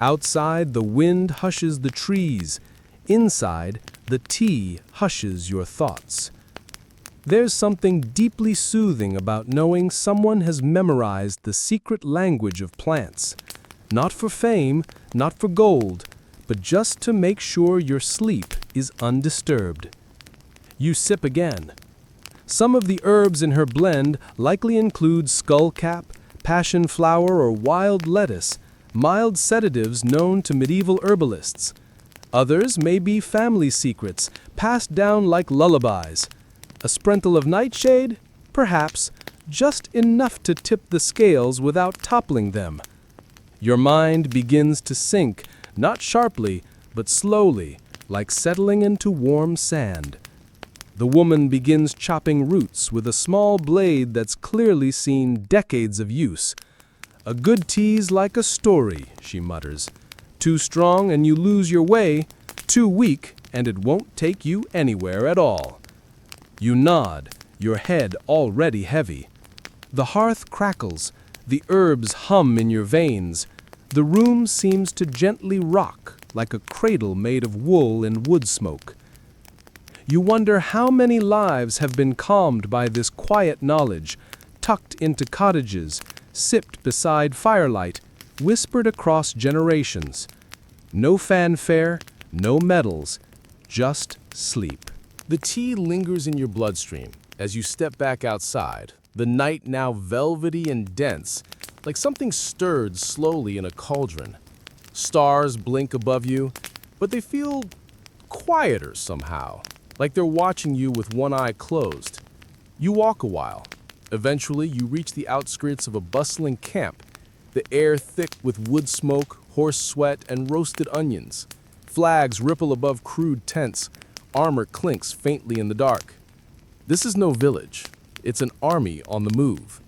Outside, the wind hushes the trees. Inside, the tea hushes your thoughts. There's something deeply soothing about knowing someone has memorized the secret language of plants. Not for fame, not for gold, but just to make sure your sleep is undisturbed. You sip again. Some of the herbs in her blend likely include skullcap, passion flower, or wild lettuce, mild sedatives known to medieval herbalists. Others may be family secrets, passed down like lullabies. A sprinkle of nightshade? Perhaps, just enough to tip the scales without toppling them. Your mind begins to sink, not sharply, but slowly, like settling into warm sand. The woman begins chopping roots with a small blade that's clearly seen decades of use. A good tea's like a story, she mutters. Too strong and you lose your way, too weak and it won't take you anywhere at all. You nod, your head already heavy. The hearth crackles, the herbs hum in your veins. The room seems to gently rock like a cradle made of wool and wood smoke. You wonder how many lives have been calmed by this quiet knowledge, tucked into cottages, sipped beside firelight, whispered across generations. No fanfare, no medals, just sleep. The tea lingers in your bloodstream as you step back outside, the night now velvety and dense, like something stirred slowly in a cauldron. Stars blink above you, but they feel quieter somehow, like they're watching you with one eye closed. You walk a while. Eventually, you reach the outskirts of a bustling camp, the air thick with wood smoke, horse sweat, and roasted onions. Flags ripple above crude tents. Armor clinks faintly in the dark. This is no village. It's an army on the move.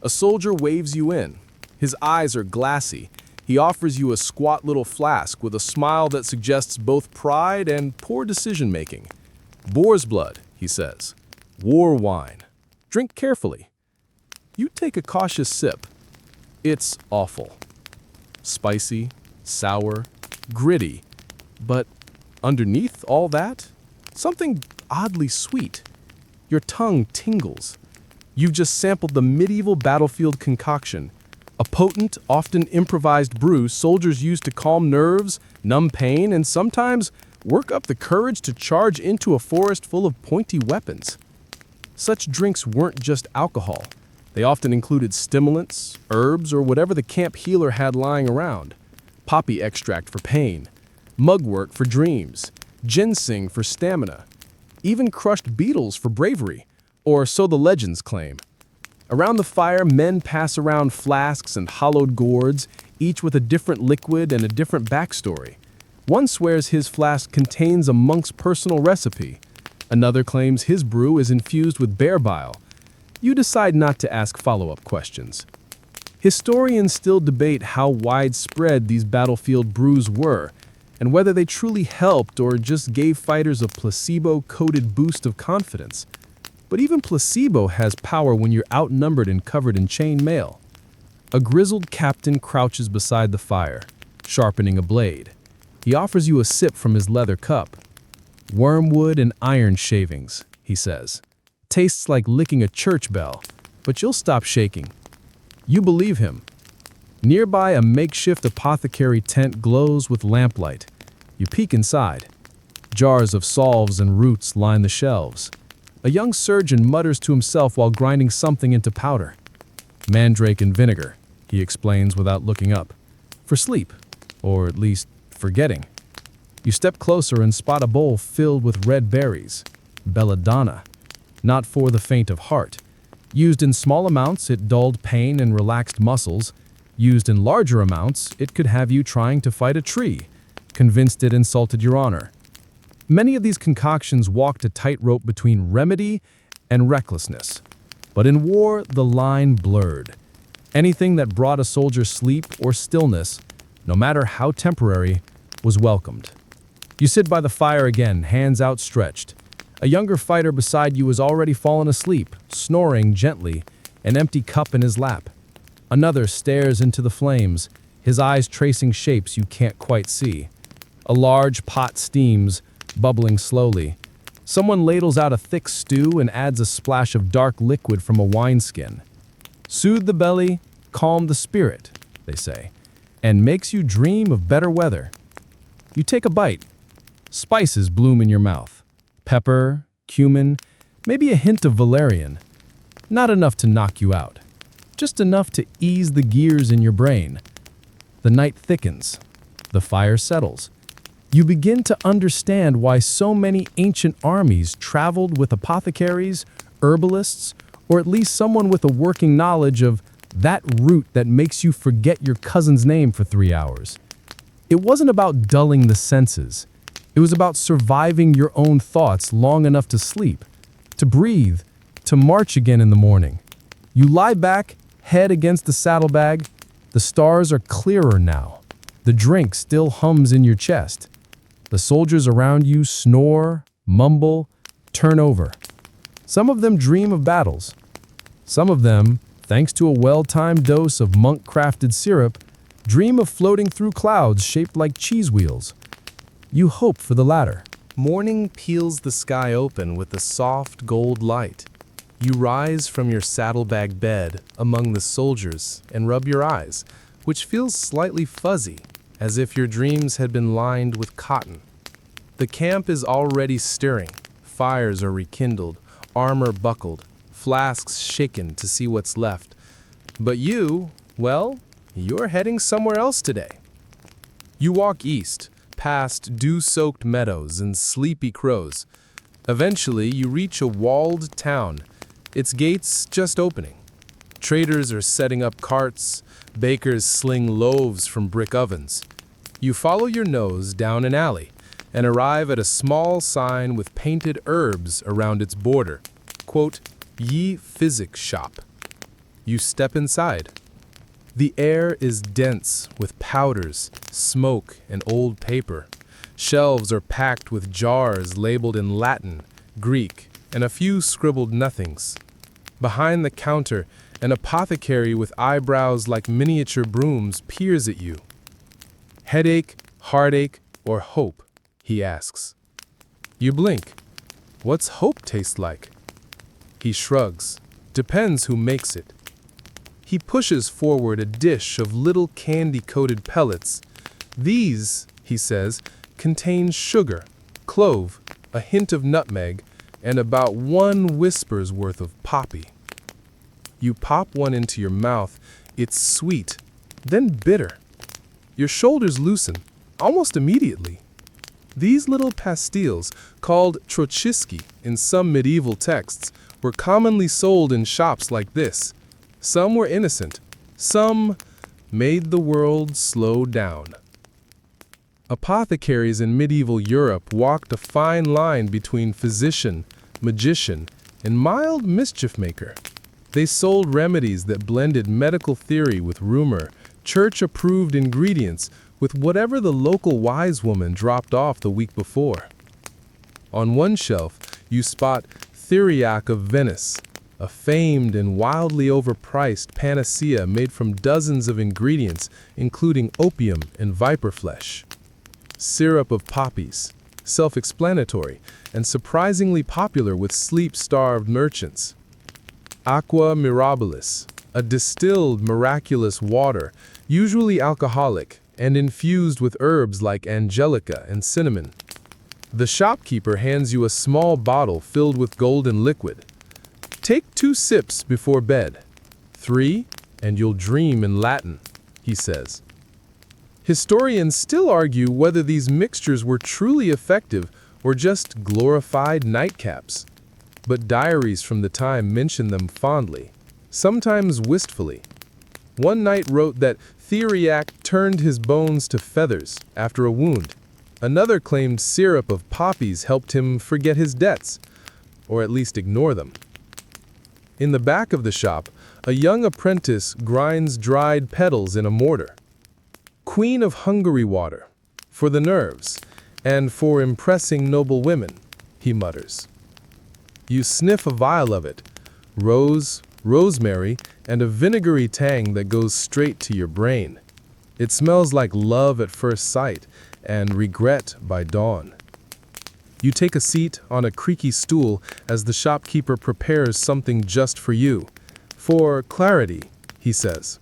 A soldier waves you in. His eyes are glassy. He offers you a squat little flask with a smile that suggests both pride and poor decision-making. Boar's blood, he says. War wine. Drink carefully. You take a cautious sip. It's awful. Spicy, sour, gritty. But underneath all that, something oddly sweet. Your tongue tingles. You've just sampled the medieval battlefield concoction, a potent, often improvised brew soldiers use to calm nerves, numb pain, and sometimes work up the courage to charge into a forest full of pointy weapons. Such drinks weren't just alcohol. They often included stimulants, herbs, or whatever the camp healer had lying around. Poppy extract for pain, mugwort for dreams, ginseng for stamina, even crushed beetles for bravery, or so the legends claim. Around the fire, men pass around flasks and hollowed gourds, each with a different liquid and a different backstory. One swears his flask contains a monk's personal recipe. Another claims his brew is infused with bear bile. You decide not to ask follow-up questions. Historians still debate how widespread these battlefield brews were, and whether they truly helped or just gave fighters a placebo-coated boost of confidence. But even placebo has power when you're outnumbered and covered in chain mail. A grizzled captain crouches beside the fire, sharpening a blade. He offers you a sip from his leather cup. Wormwood and iron shavings, he says. Tastes like licking a church bell, but you'll stop shaking. You believe him. Nearby, a makeshift apothecary tent glows with lamplight. You peek inside. Jars of salves and roots line the shelves. A young surgeon mutters to himself while grinding something into powder. Mandrake and vinegar, he explains without looking up. For sleep, or at least forgetting. You step closer and spot a bowl filled with red berries. Belladonna. Not for the faint of heart. Used in small amounts, it dulled pain and relaxed muscles. Used in larger amounts, it could have you trying to fight a tree, convinced it insulted your honor. Many of these concoctions walked a tightrope between remedy and recklessness. But in war, the line blurred. Anything that brought a soldier sleep or stillness, no matter how temporary, was welcomed. You sit by the fire again, hands outstretched. A younger fighter beside you has already fallen asleep, snoring gently, an empty cup in his lap. Another stares into the flames, his eyes tracing shapes you can't quite see. A large pot steams, bubbling slowly. Someone ladles out a thick stew and adds a splash of dark liquid from a wineskin. Soothe the belly, calm the spirit, they say. and makes you dream of better weather. You take a bite. Spices bloom in your mouth. Pepper, cumin, maybe a hint of valerian. Not enough to knock you out, just enough to ease the gears in your brain. The night thickens. The fire settles. You begin to understand why so many ancient armies traveled with apothecaries, herbalists, or at least someone with a working knowledge of that root that makes you forget your cousin's name for 3 hours. It wasn't about dulling the senses. It was about surviving your own thoughts long enough to sleep, to breathe, to march again in the morning. You lie back, head against the saddlebag. The stars are clearer now. The drink still hums in your chest. The soldiers around you snore, mumble, turn over. Some of them dream of battles. Some of them, thanks to a well-timed dose of monk-crafted syrup, dream of floating through clouds shaped like cheese wheels. You hope for the latter. Morning peels the sky open with a soft gold light. You rise from your saddlebag bed among the soldiers and rub your eyes, which feels slightly fuzzy, as if your dreams had been lined with cotton. The camp is already stirring. Fires are rekindled, armor buckled, flasks shaken to see what's left. But you, well, you're heading somewhere else today. You walk east, past dew-soaked meadows and sleepy crows. Eventually, you reach a walled town, its gates just opening. Traders are setting up carts, bakers sling loaves from brick ovens. You follow your nose down an alley and arrive at a small sign with painted herbs around its border. Quote, "Ye Physic Shop." You step inside. The air is dense with powders, smoke, and old paper. Shelves are packed with jars labeled in Latin, Greek, and a few scribbled nothings. Behind the counter, an apothecary with eyebrows like miniature brooms peers at you. "Headache, heartache, or hope?" he asks. You blink. "What's hope taste like?" He shrugs. "Depends who makes it." He pushes forward a dish of little candy-coated pellets. "These," he says, "contain sugar, clove, a hint of nutmeg, and about 1 whisper's worth of poppy." You pop one into your mouth. It's sweet, then bitter. Your shoulders loosen, almost immediately. These little pastilles, called trochiski in some medieval texts, were commonly sold in shops like this. Some were innocent. Some made the world slow down. Apothecaries in medieval Europe walked a fine line between physician, magician, and mild mischief maker. They sold remedies that blended medical theory with rumor, church-approved ingredients with whatever the local wise woman dropped off the week before. On one shelf, you spot Theriac of Venice, a famed and wildly overpriced panacea made from dozens of ingredients, including opium and viper flesh. Syrup of poppies, self-explanatory, and surprisingly popular with sleep-starved merchants. Aqua mirabilis, a distilled miraculous water, usually alcoholic, and infused with herbs like angelica and cinnamon. The shopkeeper hands you a small bottle filled with golden liquid. "Take 2 sips before bed. 3, and you'll dream in Latin," he says. Historians still argue whether these mixtures were truly effective or just glorified nightcaps. But diaries from the time mention them fondly, sometimes wistfully. One knight wrote that Theriac turned his bones to feathers after a wound. Another claimed syrup of poppies helped him forget his debts, or at least ignore them. In the back of the shop, a young apprentice grinds dried petals in a mortar. "Queen of Hungary water, for the nerves, and for impressing noble women," he mutters. You sniff a vial of it, rose, rosemary, and a vinegary tang that goes straight to your brain. It smells like love at first sight and regret by dawn. You take a seat on a creaky stool as the shopkeeper prepares something just for you. "For clarity," he says.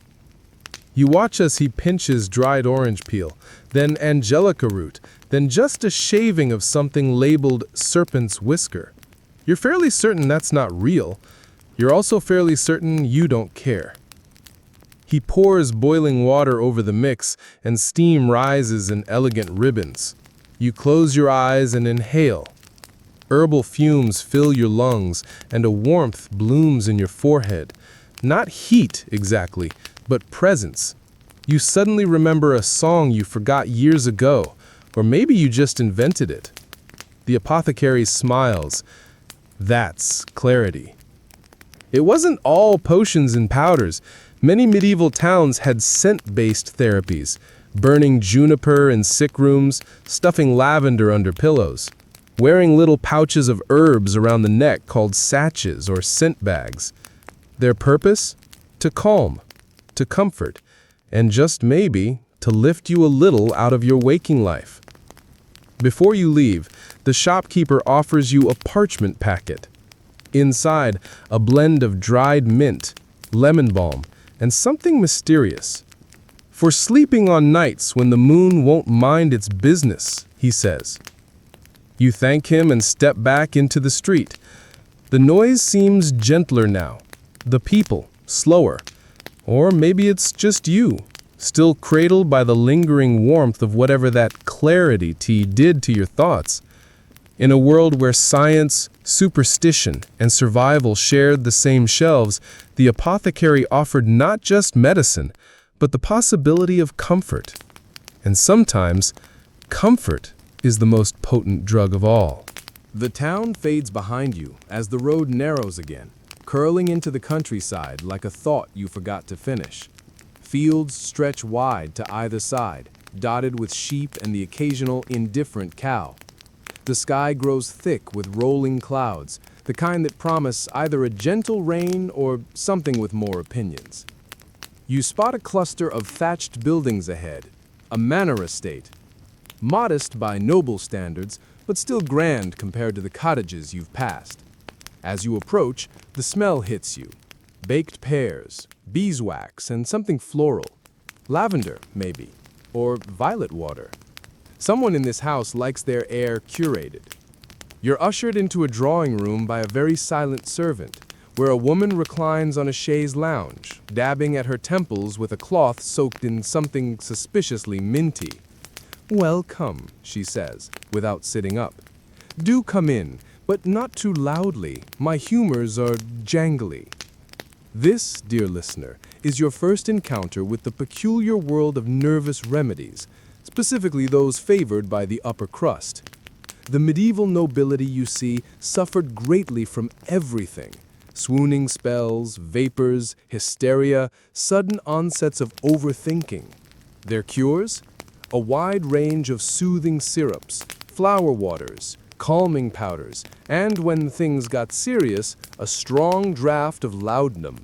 You watch as he pinches dried orange peel, then angelica root, then just a shaving of something labeled serpent's whisker. You're fairly certain that's not real. You're also fairly certain you don't care. He pours boiling water over the mix, and steam rises in elegant ribbons. You close your eyes and inhale. Herbal fumes fill your lungs, and a warmth blooms in your forehead. Not heat, exactly, but presence. You suddenly remember a song you forgot years ago, or maybe you just invented it. The apothecary smiles. That's clarity. It wasn't all potions and powders. Many medieval towns had scent-based therapies, burning juniper in sick rooms, stuffing lavender under pillows, wearing little pouches of herbs around the neck called sachets or scent bags. Their purpose? To calm, to comfort, and just maybe to lift you a little out of your waking life. Before you leave, the shopkeeper offers you a parchment packet. Inside, a blend of dried mint, lemon balm, and something mysterious. For sleeping on nights when the moon won't mind its business, he says. You thank him and step back into the street. The noise seems gentler now. The people, slower. Or maybe it's just you, still cradled by the lingering warmth of whatever that clarity tea did to your thoughts. In a world where science, superstition, and survival shared the same shelves, the apothecary offered not just medicine, but the possibility of comfort. And sometimes, comfort is the most potent drug of all. The town fades behind you as the road narrows again, curling into the countryside like a thought you forgot to finish. Fields stretch wide to either side, dotted with sheep and the occasional indifferent cow. The sky grows thick with rolling clouds, the kind that promise either a gentle rain or something with more opinions. You spot a cluster of thatched buildings ahead, a manor estate. Modest by noble standards, but still grand compared to the cottages you've passed. As you approach, the smell hits you. Baked pears, beeswax, and something floral. Lavender, maybe, or violet water. Someone in this house likes their air curated. You're ushered into a drawing room by a very silent servant, where a woman reclines on a chaise lounge, dabbing at her temples with a cloth soaked in something suspiciously minty. "Welcome," she says, without sitting up. "Do come in, but not too loudly. My humors are jangly." This, dear listener, is your first encounter with the peculiar world of nervous remedies, specifically those favored by the upper crust. The medieval nobility, you see, suffered greatly from everything. Swooning spells, vapors, hysteria, sudden onsets of overthinking. Their cures? A wide range of soothing syrups, flower waters, calming powders, and when things got serious, a strong draught of laudanum.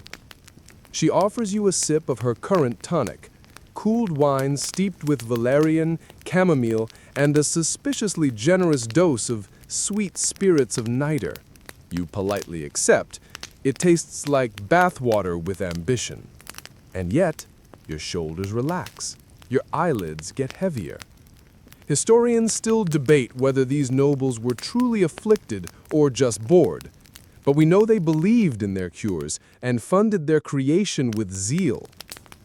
She offers you a sip of her current tonic, cooled wine steeped with valerian, chamomile, and a suspiciously generous dose of sweet spirits of nitre. You politely accept. It tastes like bathwater with ambition. And yet, your shoulders relax. Your eyelids get heavier. Historians still debate whether these nobles were truly afflicted or just bored. But we know they believed in their cures and funded their creation with zeal.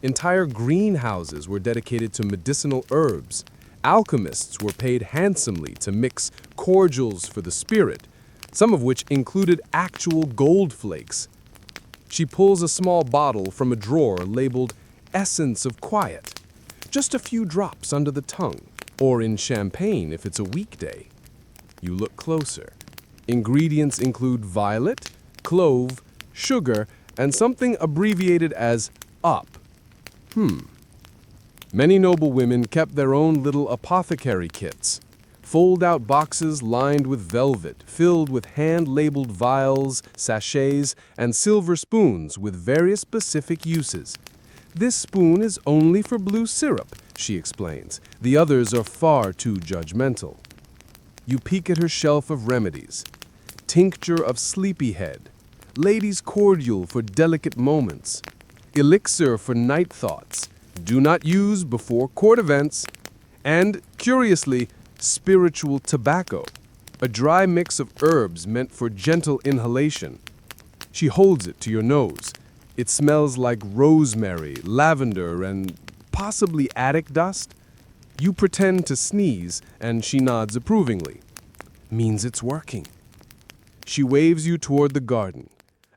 Entire greenhouses were dedicated to medicinal herbs. Alchemists were paid handsomely to mix cordials for the spirit, some of which included actual gold flakes. She pulls a small bottle from a drawer labeled Essence of Quiet. Just a few drops under the tongue, or in champagne if it's a weekday. You look closer. Ingredients include violet, clove, sugar, and something abbreviated as UP. Many noble women kept their own little apothecary kits. Fold-out boxes lined with velvet, filled with hand-labeled vials, sachets, and silver spoons with various specific uses. "This spoon is only for blue syrup," she explains. "The others are far too judgmental." You peek at her shelf of remedies. Tincture of sleepyhead, ladies' cordial for delicate moments, elixir for night thoughts, do not use before court events, and, curiously, spiritual tobacco, a dry mix of herbs meant for gentle inhalation. She holds it to your nose. It smells like rosemary, lavender, and possibly attic dust. You pretend to sneeze, and she nods approvingly. Means it's working. She waves you toward the garden.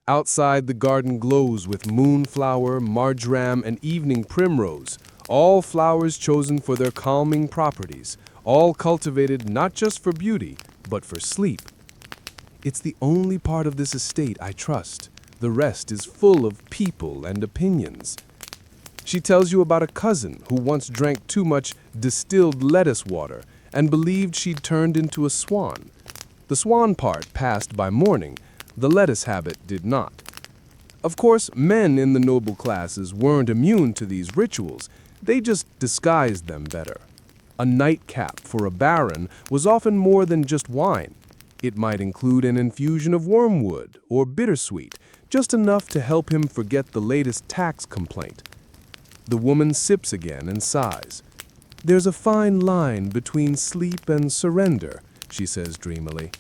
Outside, the garden glows with moonflower, marjoram, and evening primrose, all flowers chosen for their calming properties, all cultivated not just for beauty, but for sleep. It's the only part of this estate I trust. The rest is full of people and opinions. She tells you about a cousin who once drank too much distilled lettuce water and believed she'd turned into a swan. The swan part passed by morning, the lettuce habit did not. Of course, men in the noble classes weren't immune to these rituals, they just disguised them better. A nightcap for a baron was often more than just wine. It might include an infusion of wormwood or bittersweet, just enough to help him forget the latest tax complaint. The woman sips again and sighs. There's a fine line between sleep and surrender, she says dreamily.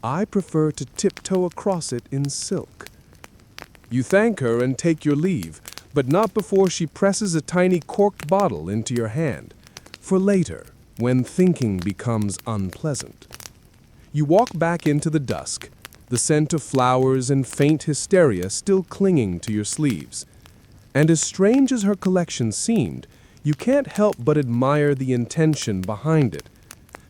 I prefer to tiptoe across it in silk. You thank her and take your leave, but not before she presses a tiny corked bottle into your hand. For later, when thinking becomes unpleasant. You walk back into the dusk, the scent of flowers and faint hysteria still clinging to your sleeves. And as strange as her collection seemed, you can't help but admire the intention behind it.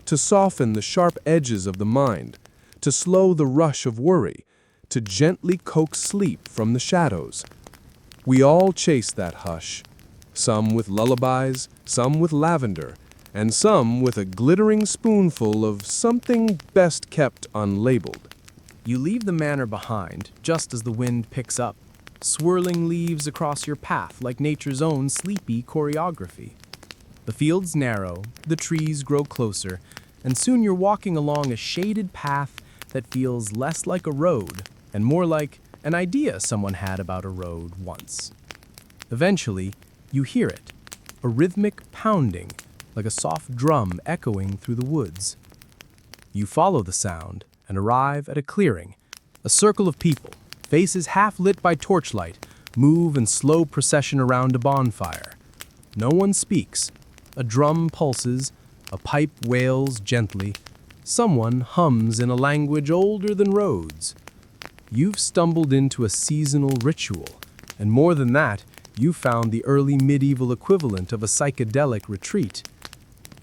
To soften the sharp edges of the mind, to slow the rush of worry, to gently coax sleep from the shadows. We all chase that hush, some with lullabies, some with lavender, and some with a glittering spoonful of something best kept unlabeled. You leave the manor behind just as the wind picks up, swirling leaves across your path like nature's own sleepy choreography. The fields narrow, the trees grow closer, and soon you're walking along a shaded path that feels less like a road and more like an idea someone had about a road once. Eventually, you hear it, a rhythmic pounding, like a soft drum echoing through the woods. You follow the sound and arrive at a clearing. A circle of people, faces half lit by torchlight, move in slow procession around a bonfire. No one speaks. A drum pulses, a pipe wails gently. Someone hums in a language older than roads. You've stumbled into a seasonal ritual, and more than that, you found the early medieval equivalent of a psychedelic retreat.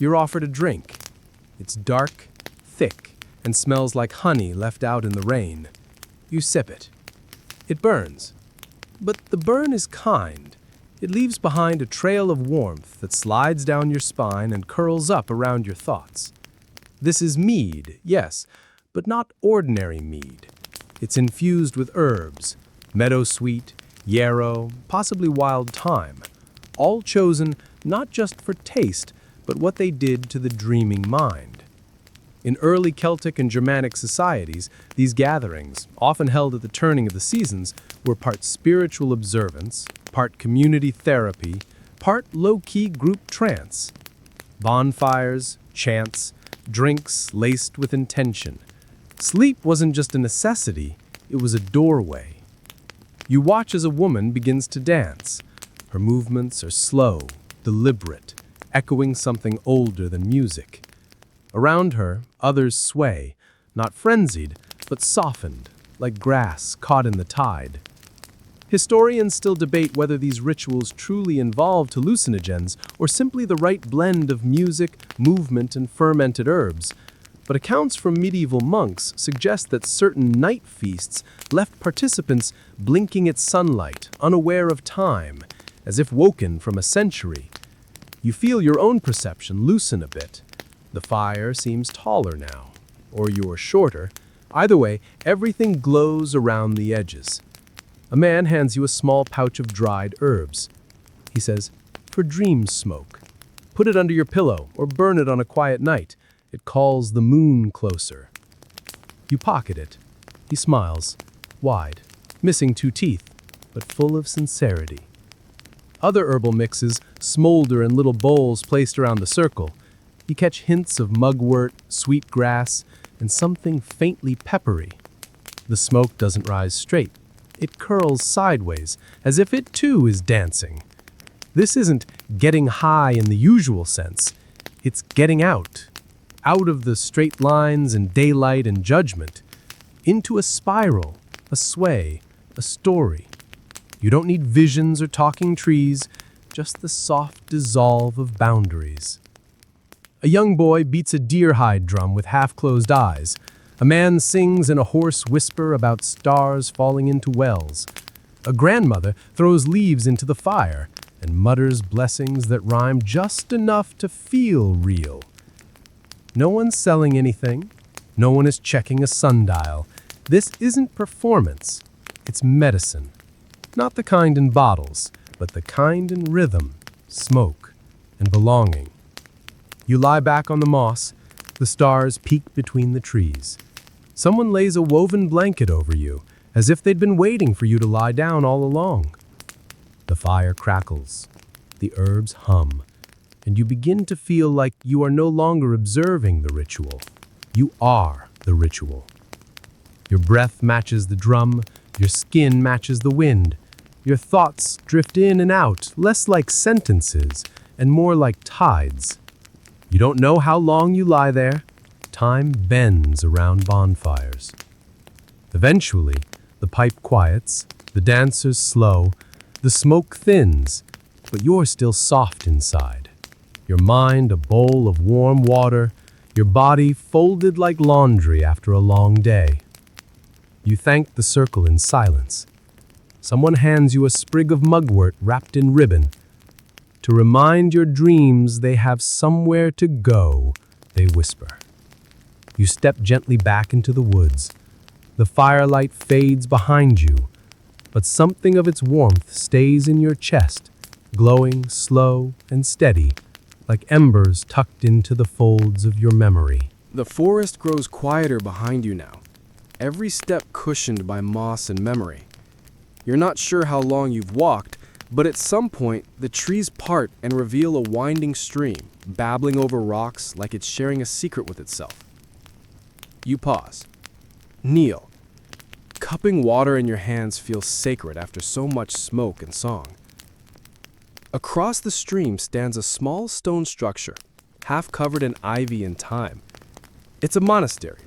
You're offered a drink. It's dark, thick, and smells like honey left out in the rain. You sip it. It burns. But the burn is kind. It leaves behind a trail of warmth that slides down your spine and curls up around your thoughts. This is mead, yes, but not ordinary mead. It's infused with herbs, meadowsweet, yarrow, possibly wild thyme, all chosen not just for taste, but what they did to the dreaming mind. In early Celtic and Germanic societies, these gatherings, often held at the turning of the seasons, were part spiritual observance, part community therapy, part low-key group trance. Bonfires, chants, drinks laced with intention. Sleep wasn't just a necessity, it was a doorway. You watch as a woman begins to dance. Her movements are slow, deliberate, echoing something older than music. Around her, others sway, not frenzied, but softened, like grass caught in the tide. Historians still debate whether these rituals truly involved hallucinogens or simply the right blend of music, movement, and fermented herbs. But accounts from medieval monks suggest that certain night feasts left participants blinking at sunlight, unaware of time, as if woken from a century. You feel your own perception loosen a bit. The fire seems taller now, or you're shorter. Either way, everything glows around the edges. A man hands you a small pouch of dried herbs. He says, "For dream smoke. Put it under your pillow or burn it on a quiet night. It calls the moon closer." You pocket it. He smiles, wide, missing 2 teeth, but full of sincerity. Other herbal mixes smolder in little bowls placed around the circle. You catch hints of mugwort, sweet grass, and something faintly peppery. The smoke doesn't rise straight. It curls sideways, as if it too is dancing. This isn't getting high in the usual sense. It's getting out of the straight lines and daylight and judgment, into a spiral, a sway, a story. You don't need visions or talking trees, just the soft dissolve of boundaries. A young boy beats a deer-hide drum with half-closed eyes. A man sings in a hoarse whisper about stars falling into wells. A grandmother throws leaves into the fire and mutters blessings that rhyme just enough to feel real. No one's selling anything. No one is checking a sundial. This isn't performance. It's medicine. Not the kind in bottles, but the kind in rhythm, smoke, and belonging. You lie back on the moss. The stars peek between the trees. Someone lays a woven blanket over you, as if they'd been waiting for you to lie down all along. The fire crackles. The herbs hum. And you begin to feel like you are no longer observing the ritual. You are the ritual. Your breath matches the drum. Your skin matches the wind. Your thoughts drift in and out, less like sentences and more like tides. You don't know how long you lie there. Time bends around bonfires. Eventually, the pipe quiets, the dancers slow, the smoke thins, but you're still soft inside. Your mind a bowl of warm water, your body folded like laundry after a long day. You thank the circle in silence. Someone hands you a sprig of mugwort wrapped in ribbon. To remind your dreams they have somewhere to go, they whisper. You step gently back into the woods. The firelight fades behind you, but something of its warmth stays in your chest, glowing slow and steady, like embers tucked into the folds of your memory. The forest grows quieter behind you now, every step cushioned by moss and memory. You're not sure how long you've walked, but at some point, the trees part and reveal a winding stream, babbling over rocks like it's sharing a secret with itself. You pause. Kneel. Cupping water in your hands feels sacred after so much smoke and song. Across the stream stands a small stone structure, half covered in ivy and thyme. It's a monastery,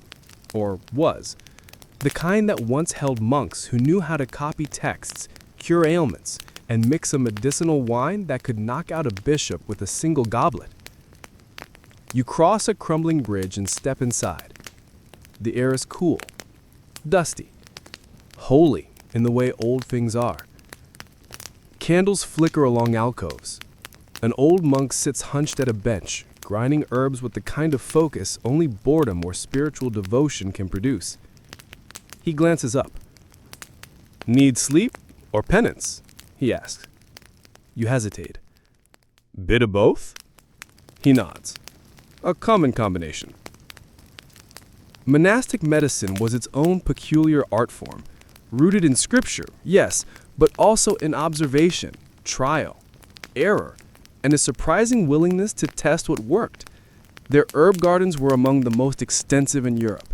or was, the kind that once held monks who knew how to copy texts, cure ailments, and mix a medicinal wine that could knock out a bishop with a single goblet. You cross a crumbling bridge and step inside. The air is cool, dusty, holy in the way old things are. Candles flicker along alcoves. An old monk sits hunched at a bench, grinding herbs with the kind of focus only boredom or spiritual devotion can produce. He glances up. Need sleep or penance? He asks. You hesitate. Bit of both? He nods. A common combination. Monastic medicine was its own peculiar art form, rooted in scripture, yes, but also in observation, trial, error, and a surprising willingness to test what worked. Their herb gardens were among the most extensive in Europe.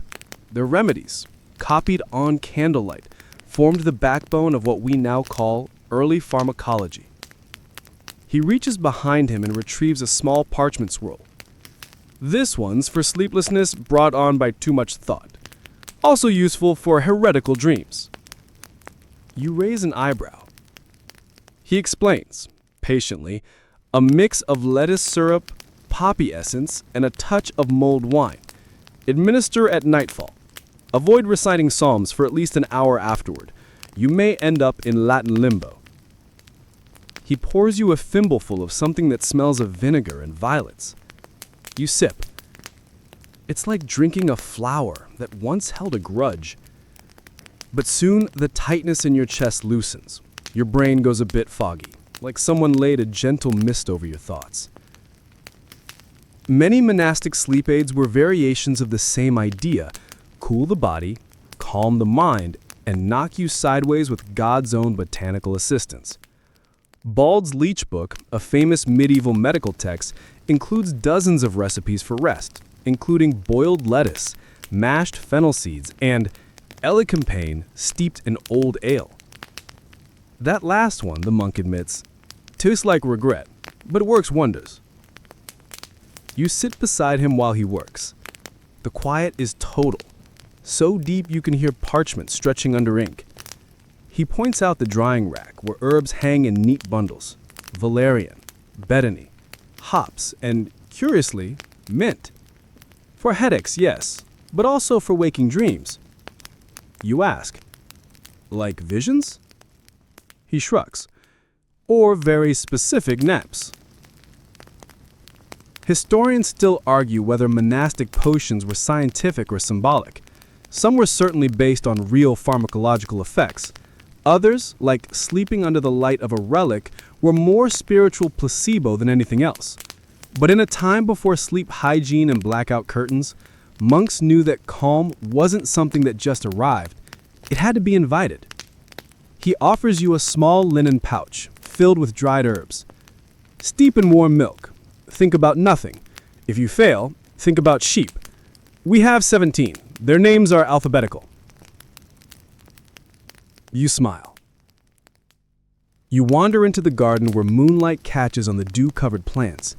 Their remedies, copied on candlelight, formed the backbone of what we now call early pharmacology. He reaches behind him and retrieves a small parchment scroll. This one's for sleeplessness brought on by too much thought, also useful for heretical dreams. You raise an eyebrow. He explains, patiently, a mix of lettuce syrup, poppy essence, and a touch of mulled wine. Administer at nightfall. Avoid reciting psalms for at least an hour afterward. You may end up in Latin limbo. He pours you a thimbleful of something that smells of vinegar and violets. You sip. It's like drinking a flower that once held a grudge. But soon, the tightness in your chest loosens. Your brain goes a bit foggy, like someone laid a gentle mist over your thoughts. Many monastic sleep aids were variations of the same idea: cool the body, calm the mind, and knock you sideways with God's own botanical assistance. Bald's Leech Book, a famous medieval medical text, includes dozens of recipes for rest, including boiled lettuce, mashed fennel seeds, and elecampane steeped in old ale. That last one, the monk admits, tastes like regret, but it works wonders. You sit beside him while he works. The quiet is total, so deep you can hear parchment stretching under ink. He points out the drying rack where herbs hang in neat bundles: valerian, betony, hops, and, curiously, mint. For headaches, yes, but also for waking dreams. You ask, like visions? He shrugs. Or very specific naps. Historians still argue whether monastic potions were scientific or symbolic. Some were certainly based on real pharmacological effects. Others, like sleeping under the light of a relic, were more spiritual placebo than anything else. But in a time before sleep hygiene and blackout curtains, monks knew that calm wasn't something that just arrived. It had to be invited. He offers you a small linen pouch filled with dried herbs. Steep in warm milk. Think about nothing. If you fail, think about sheep. We have 17. Their names are alphabetical. You smile. You wander into the garden where moonlight catches on the dew-covered plants.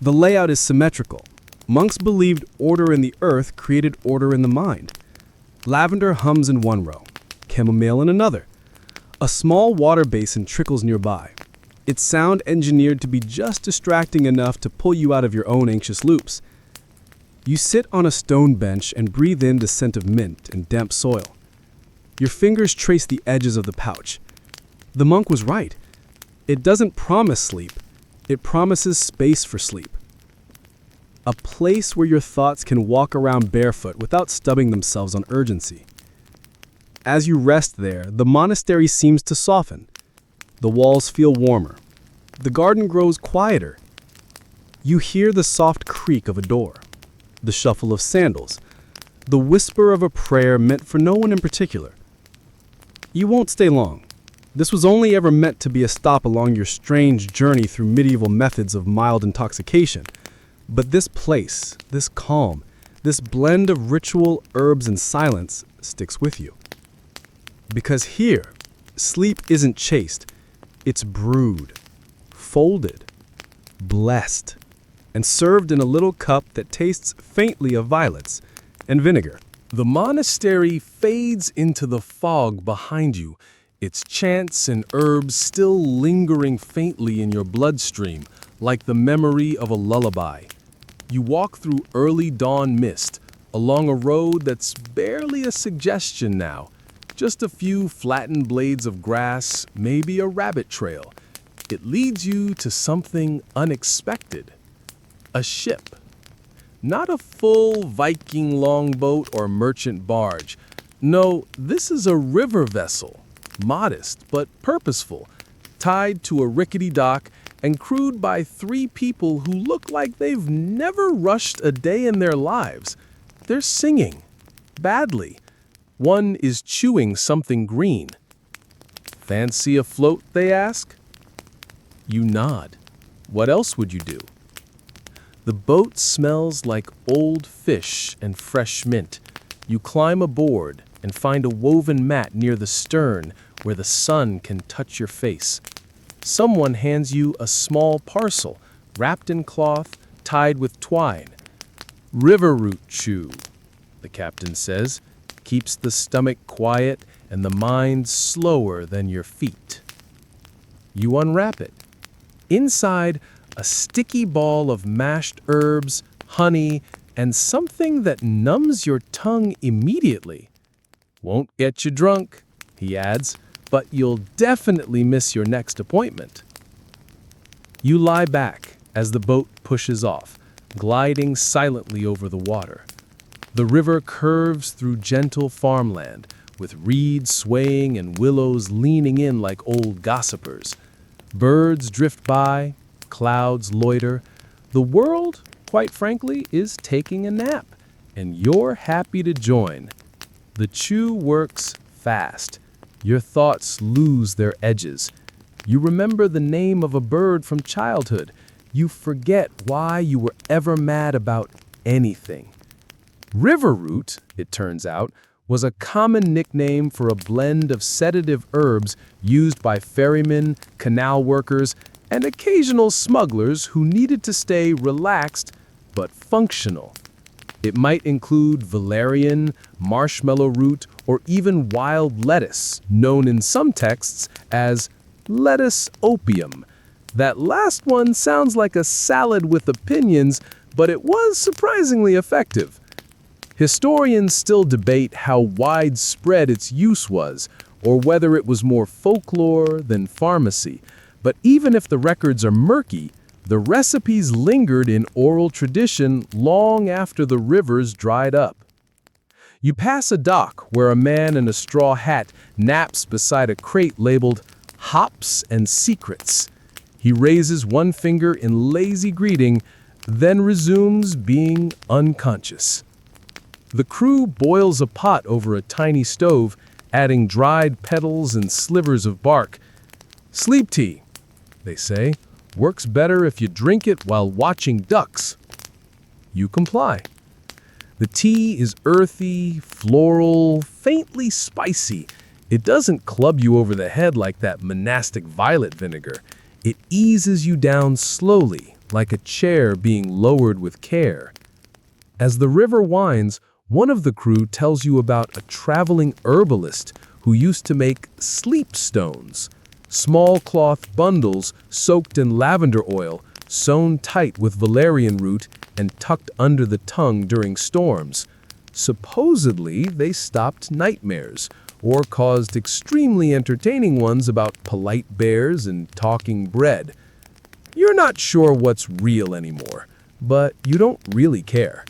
The layout is symmetrical. Monks believed order in the earth created order in the mind. Lavender hums in one row, chamomile in another. A small water basin trickles nearby, its sound engineered to be just distracting enough to pull you out of your own anxious loops. You sit on a stone bench and breathe in the scent of mint and damp soil. Your fingers trace the edges of the pouch. The monk was right. It doesn't promise sleep. It promises space for sleep. A place where your thoughts can walk around barefoot without stubbing themselves on urgency. As you rest there, the monastery seems to soften. The walls feel warmer. The garden grows quieter. You hear the soft creak of a door, the shuffle of sandals, the whisper of a prayer meant for no one in particular. You won't stay long. This was only ever meant to be a stop along your strange journey through medieval methods of mild intoxication. But this place, this calm, this blend of ritual, herbs, and silence sticks with you. Because here, sleep isn't chased, it's brewed, folded, blessed, and served in a little cup that tastes faintly of violets and vinegar. The monastery fades into the fog behind you, its chants and herbs still lingering faintly in your bloodstream, like the memory of a lullaby. You walk through early dawn mist, along a road that's barely a suggestion now. Just a few flattened blades of grass, maybe a rabbit trail. It leads you to something unexpected. A ship. Not a full Viking longboat or merchant barge. No, this is a river vessel, modest but purposeful, tied to a rickety dock and crewed by 3 people who look like they've never rushed a day in their lives. They're singing. Badly. One is chewing something green. Fancy a float, they ask? You nod. What else would you do? The boat smells like old fish and fresh mint. You climb aboard and find a woven mat near the stern where the sun can touch your face. Someone hands you a small parcel wrapped in cloth, tied with twine. River root chew, the captain says, keeps the stomach quiet and the mind slower than your feet. You unwrap it. Inside, a sticky ball of mashed herbs, honey, and something that numbs your tongue immediately. Won't get you drunk, he adds, but you'll definitely miss your next appointment. You lie back as the boat pushes off, gliding silently over the water. The river curves through gentle farmland, with reeds swaying and willows leaning in like old gossipers. Birds drift by, clouds loiter. The world, quite frankly, is taking a nap, and you're happy to join. The chew works fast. Your thoughts lose their edges. You remember the name of a bird from childhood. You forget why you were ever mad about anything. River root, it turns out, was a common nickname for a blend of sedative herbs used by ferrymen, canal workers, and occasional smugglers who needed to stay relaxed but functional. It might include valerian, marshmallow root, or even wild lettuce, known in some texts as lettuce opium. That last one sounds like a salad with opinions, but it was surprisingly effective. Historians still debate how widespread its use was, or whether it was more folklore than pharmacy. But even if the records are murky, the recipes lingered in oral tradition long after the rivers dried up. You pass a dock where a man in a straw hat naps beside a crate labeled Hops and Secrets. He raises one finger in lazy greeting, then resumes being unconscious. The crew boils a pot over a tiny stove, adding dried petals and slivers of bark. Sleep tea, they say, works better if you drink it while watching ducks. You comply. The tea is earthy, floral, faintly spicy. It doesn't club you over the head like that monastic violet vinegar. It eases you down slowly, like a chair being lowered with care. As the river winds, one of the crew tells you about a traveling herbalist who used to make sleep stones, small cloth bundles soaked in lavender oil, sewn tight with valerian root and tucked under the tongue during storms. Supposedly, they stopped nightmares, or caused extremely entertaining ones about polite bears and talking bread. You're not sure what's real anymore, but you don't really care.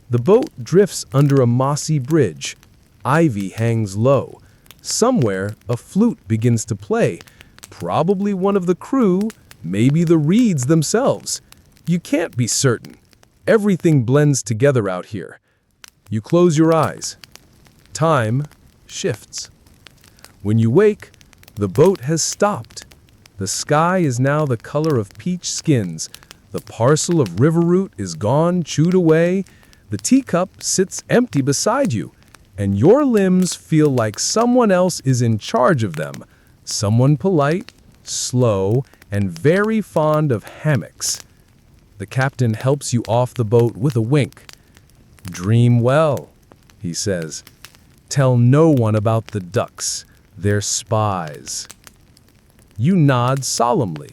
The boat drifts under a mossy bridge. Ivy hangs low. Somewhere, a flute begins to play. Probably one of the crew, maybe the reeds themselves. You can't be certain. Everything blends together out here. You close your eyes. Time shifts. When you wake, the boat has stopped. The sky is now the color of peach skins. The parcel of river root is gone, chewed away. The teacup sits empty beside you, and your limbs feel like someone else is in charge of them. Someone polite, slow, and very fond of hammocks. The captain helps you off the boat with a wink. Dream well, he says. Tell no one about the ducks. They're spies. You nod solemnly.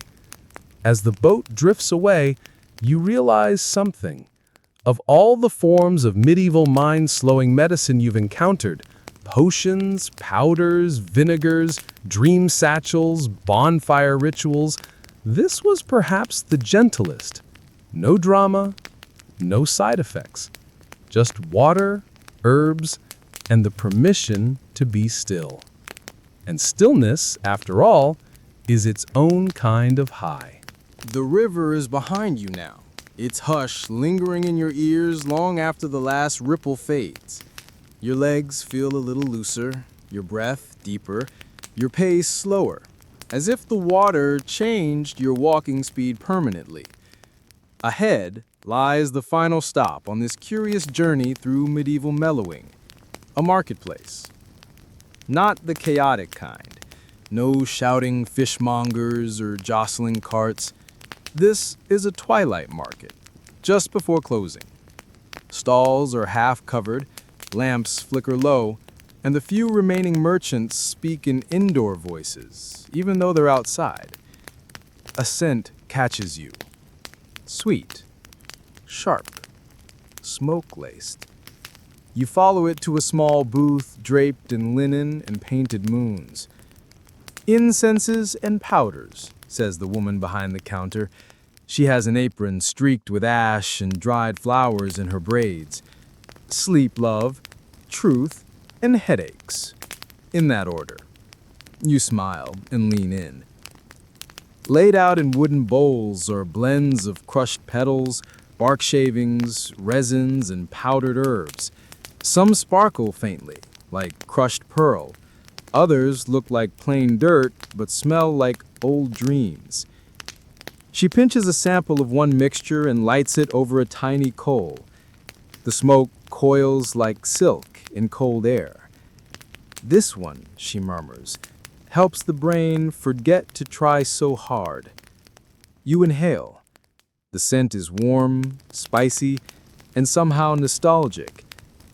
As the boat drifts away, you realize something. Of all the forms of medieval mind-slowing medicine you've encountered, potions, powders, vinegars, dream satchels, bonfire rituals, this was perhaps the gentlest. No drama, no side effects. Just water, herbs, and the permission to be still. And stillness, after all, is its own kind of high. The river is behind you now, its hush lingering in your ears long after the last ripple fades. Your legs feel a little looser, your breath deeper, your pace slower, as if the water changed your walking speed permanently. Ahead lies the final stop on this curious journey through medieval mellowing, a marketplace. Not the chaotic kind. No shouting fishmongers or jostling carts. This is a twilight market, just before closing. Stalls are half covered, lamps flicker low, and the few remaining merchants speak in indoor voices, even though they're outside. A scent catches you. Sweet, sharp, smoke-laced. You follow it to a small booth draped in linen and painted moons. Incenses and powders, says the woman behind the counter. She has an apron streaked with ash and dried flowers in her braids. Sleep, love, truth, and headaches. In that order. You smile and lean in. Laid out in wooden bowls are blends of crushed petals, bark shavings, resins, and powdered herbs. Some sparkle faintly, like crushed pearl. Others look like plain dirt, but smell like old dreams. She pinches a sample of one mixture and lights it over a tiny coal. The smoke coils like silk in cold air. This one, she murmurs, helps the brain forget to try so hard. You inhale. The scent is warm, spicy, and somehow nostalgic,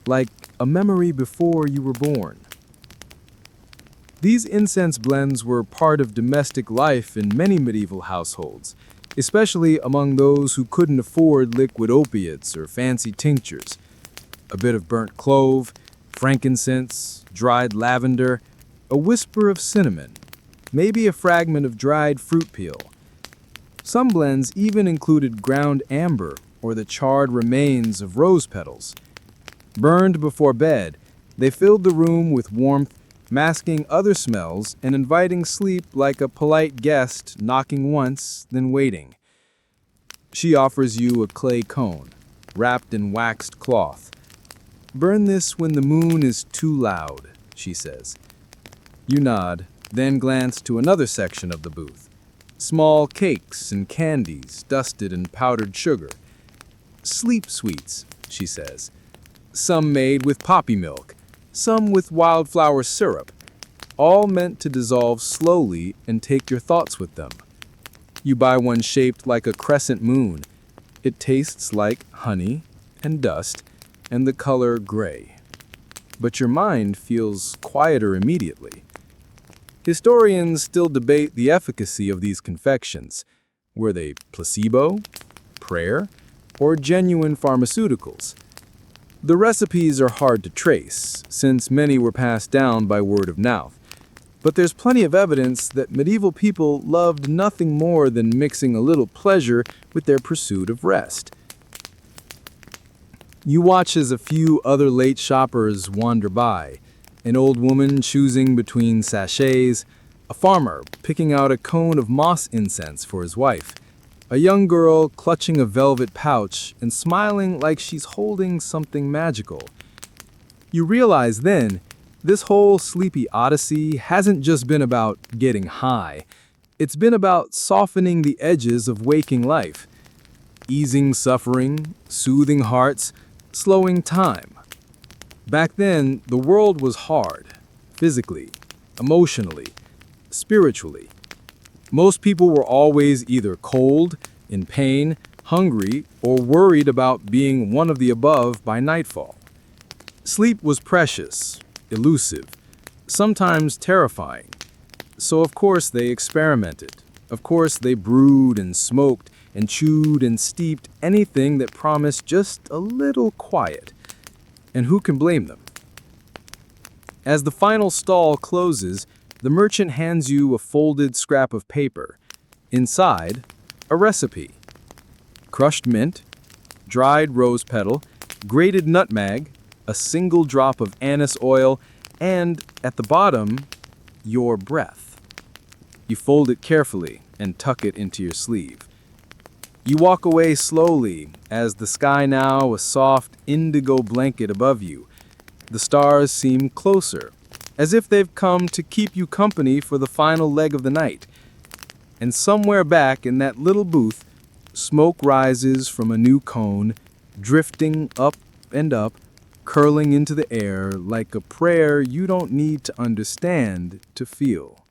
like a memory before you were born. These incense blends were part of domestic life in many medieval households, especially among those who couldn't afford liquid opiates or fancy tinctures. A bit of burnt clove, frankincense, dried lavender, a whisper of cinnamon, maybe a fragment of dried fruit peel. Some blends even included ground amber or the charred remains of rose petals. Burned before bed, they filled the room with warmth, masking other smells and inviting sleep like a polite guest knocking once, then waiting. She offers you a clay cone, wrapped in waxed cloth. Burn this when the moon is too loud, she says. You nod, then glance to another section of the booth. Small cakes and candies dusted in powdered sugar. Sleep sweets, she says. Some made with poppy milk, some with wildflower syrup, all meant to dissolve slowly and take your thoughts with them. You buy one shaped like a crescent moon. It tastes like honey and dust and the color gray. But your mind feels quieter immediately. Historians still debate the efficacy of these confections. Were they placebo, prayer, or genuine pharmaceuticals? The recipes are hard to trace, since many were passed down by word of mouth. But there's plenty of evidence that medieval people loved nothing more than mixing a little pleasure with their pursuit of rest. You watch as a few other late shoppers wander by, an old woman choosing between sachets, a farmer picking out a cone of moss incense for his wife, a young girl clutching a velvet pouch and smiling like she's holding something magical. You realize then, this whole sleepy odyssey hasn't just been about getting high. It's been about softening the edges of waking life, easing suffering, soothing hearts, slowing time. Back then, the world was hard, physically, emotionally, spiritually. Most people were always either cold, in pain, hungry, or worried about being one of the above by nightfall. Sleep was precious, elusive, sometimes terrifying. So of course they experimented. Of course they brewed and smoked and chewed and steeped anything that promised just a little quiet. And who can blame them? As the final stall closes, the merchant hands you a folded scrap of paper. Inside, a recipe. Crushed mint, dried rose petal, grated nutmeg, a single drop of anise oil, and, at the bottom, your breath. You fold it carefully and tuck it into your sleeve. You walk away slowly, as the sky now a soft indigo blanket above you. The stars seem closer, as if they've come to keep you company for the final leg of the night. And somewhere back in that little booth, smoke rises from a new cone, drifting up and up, curling into the air like a prayer you don't need to understand to feel.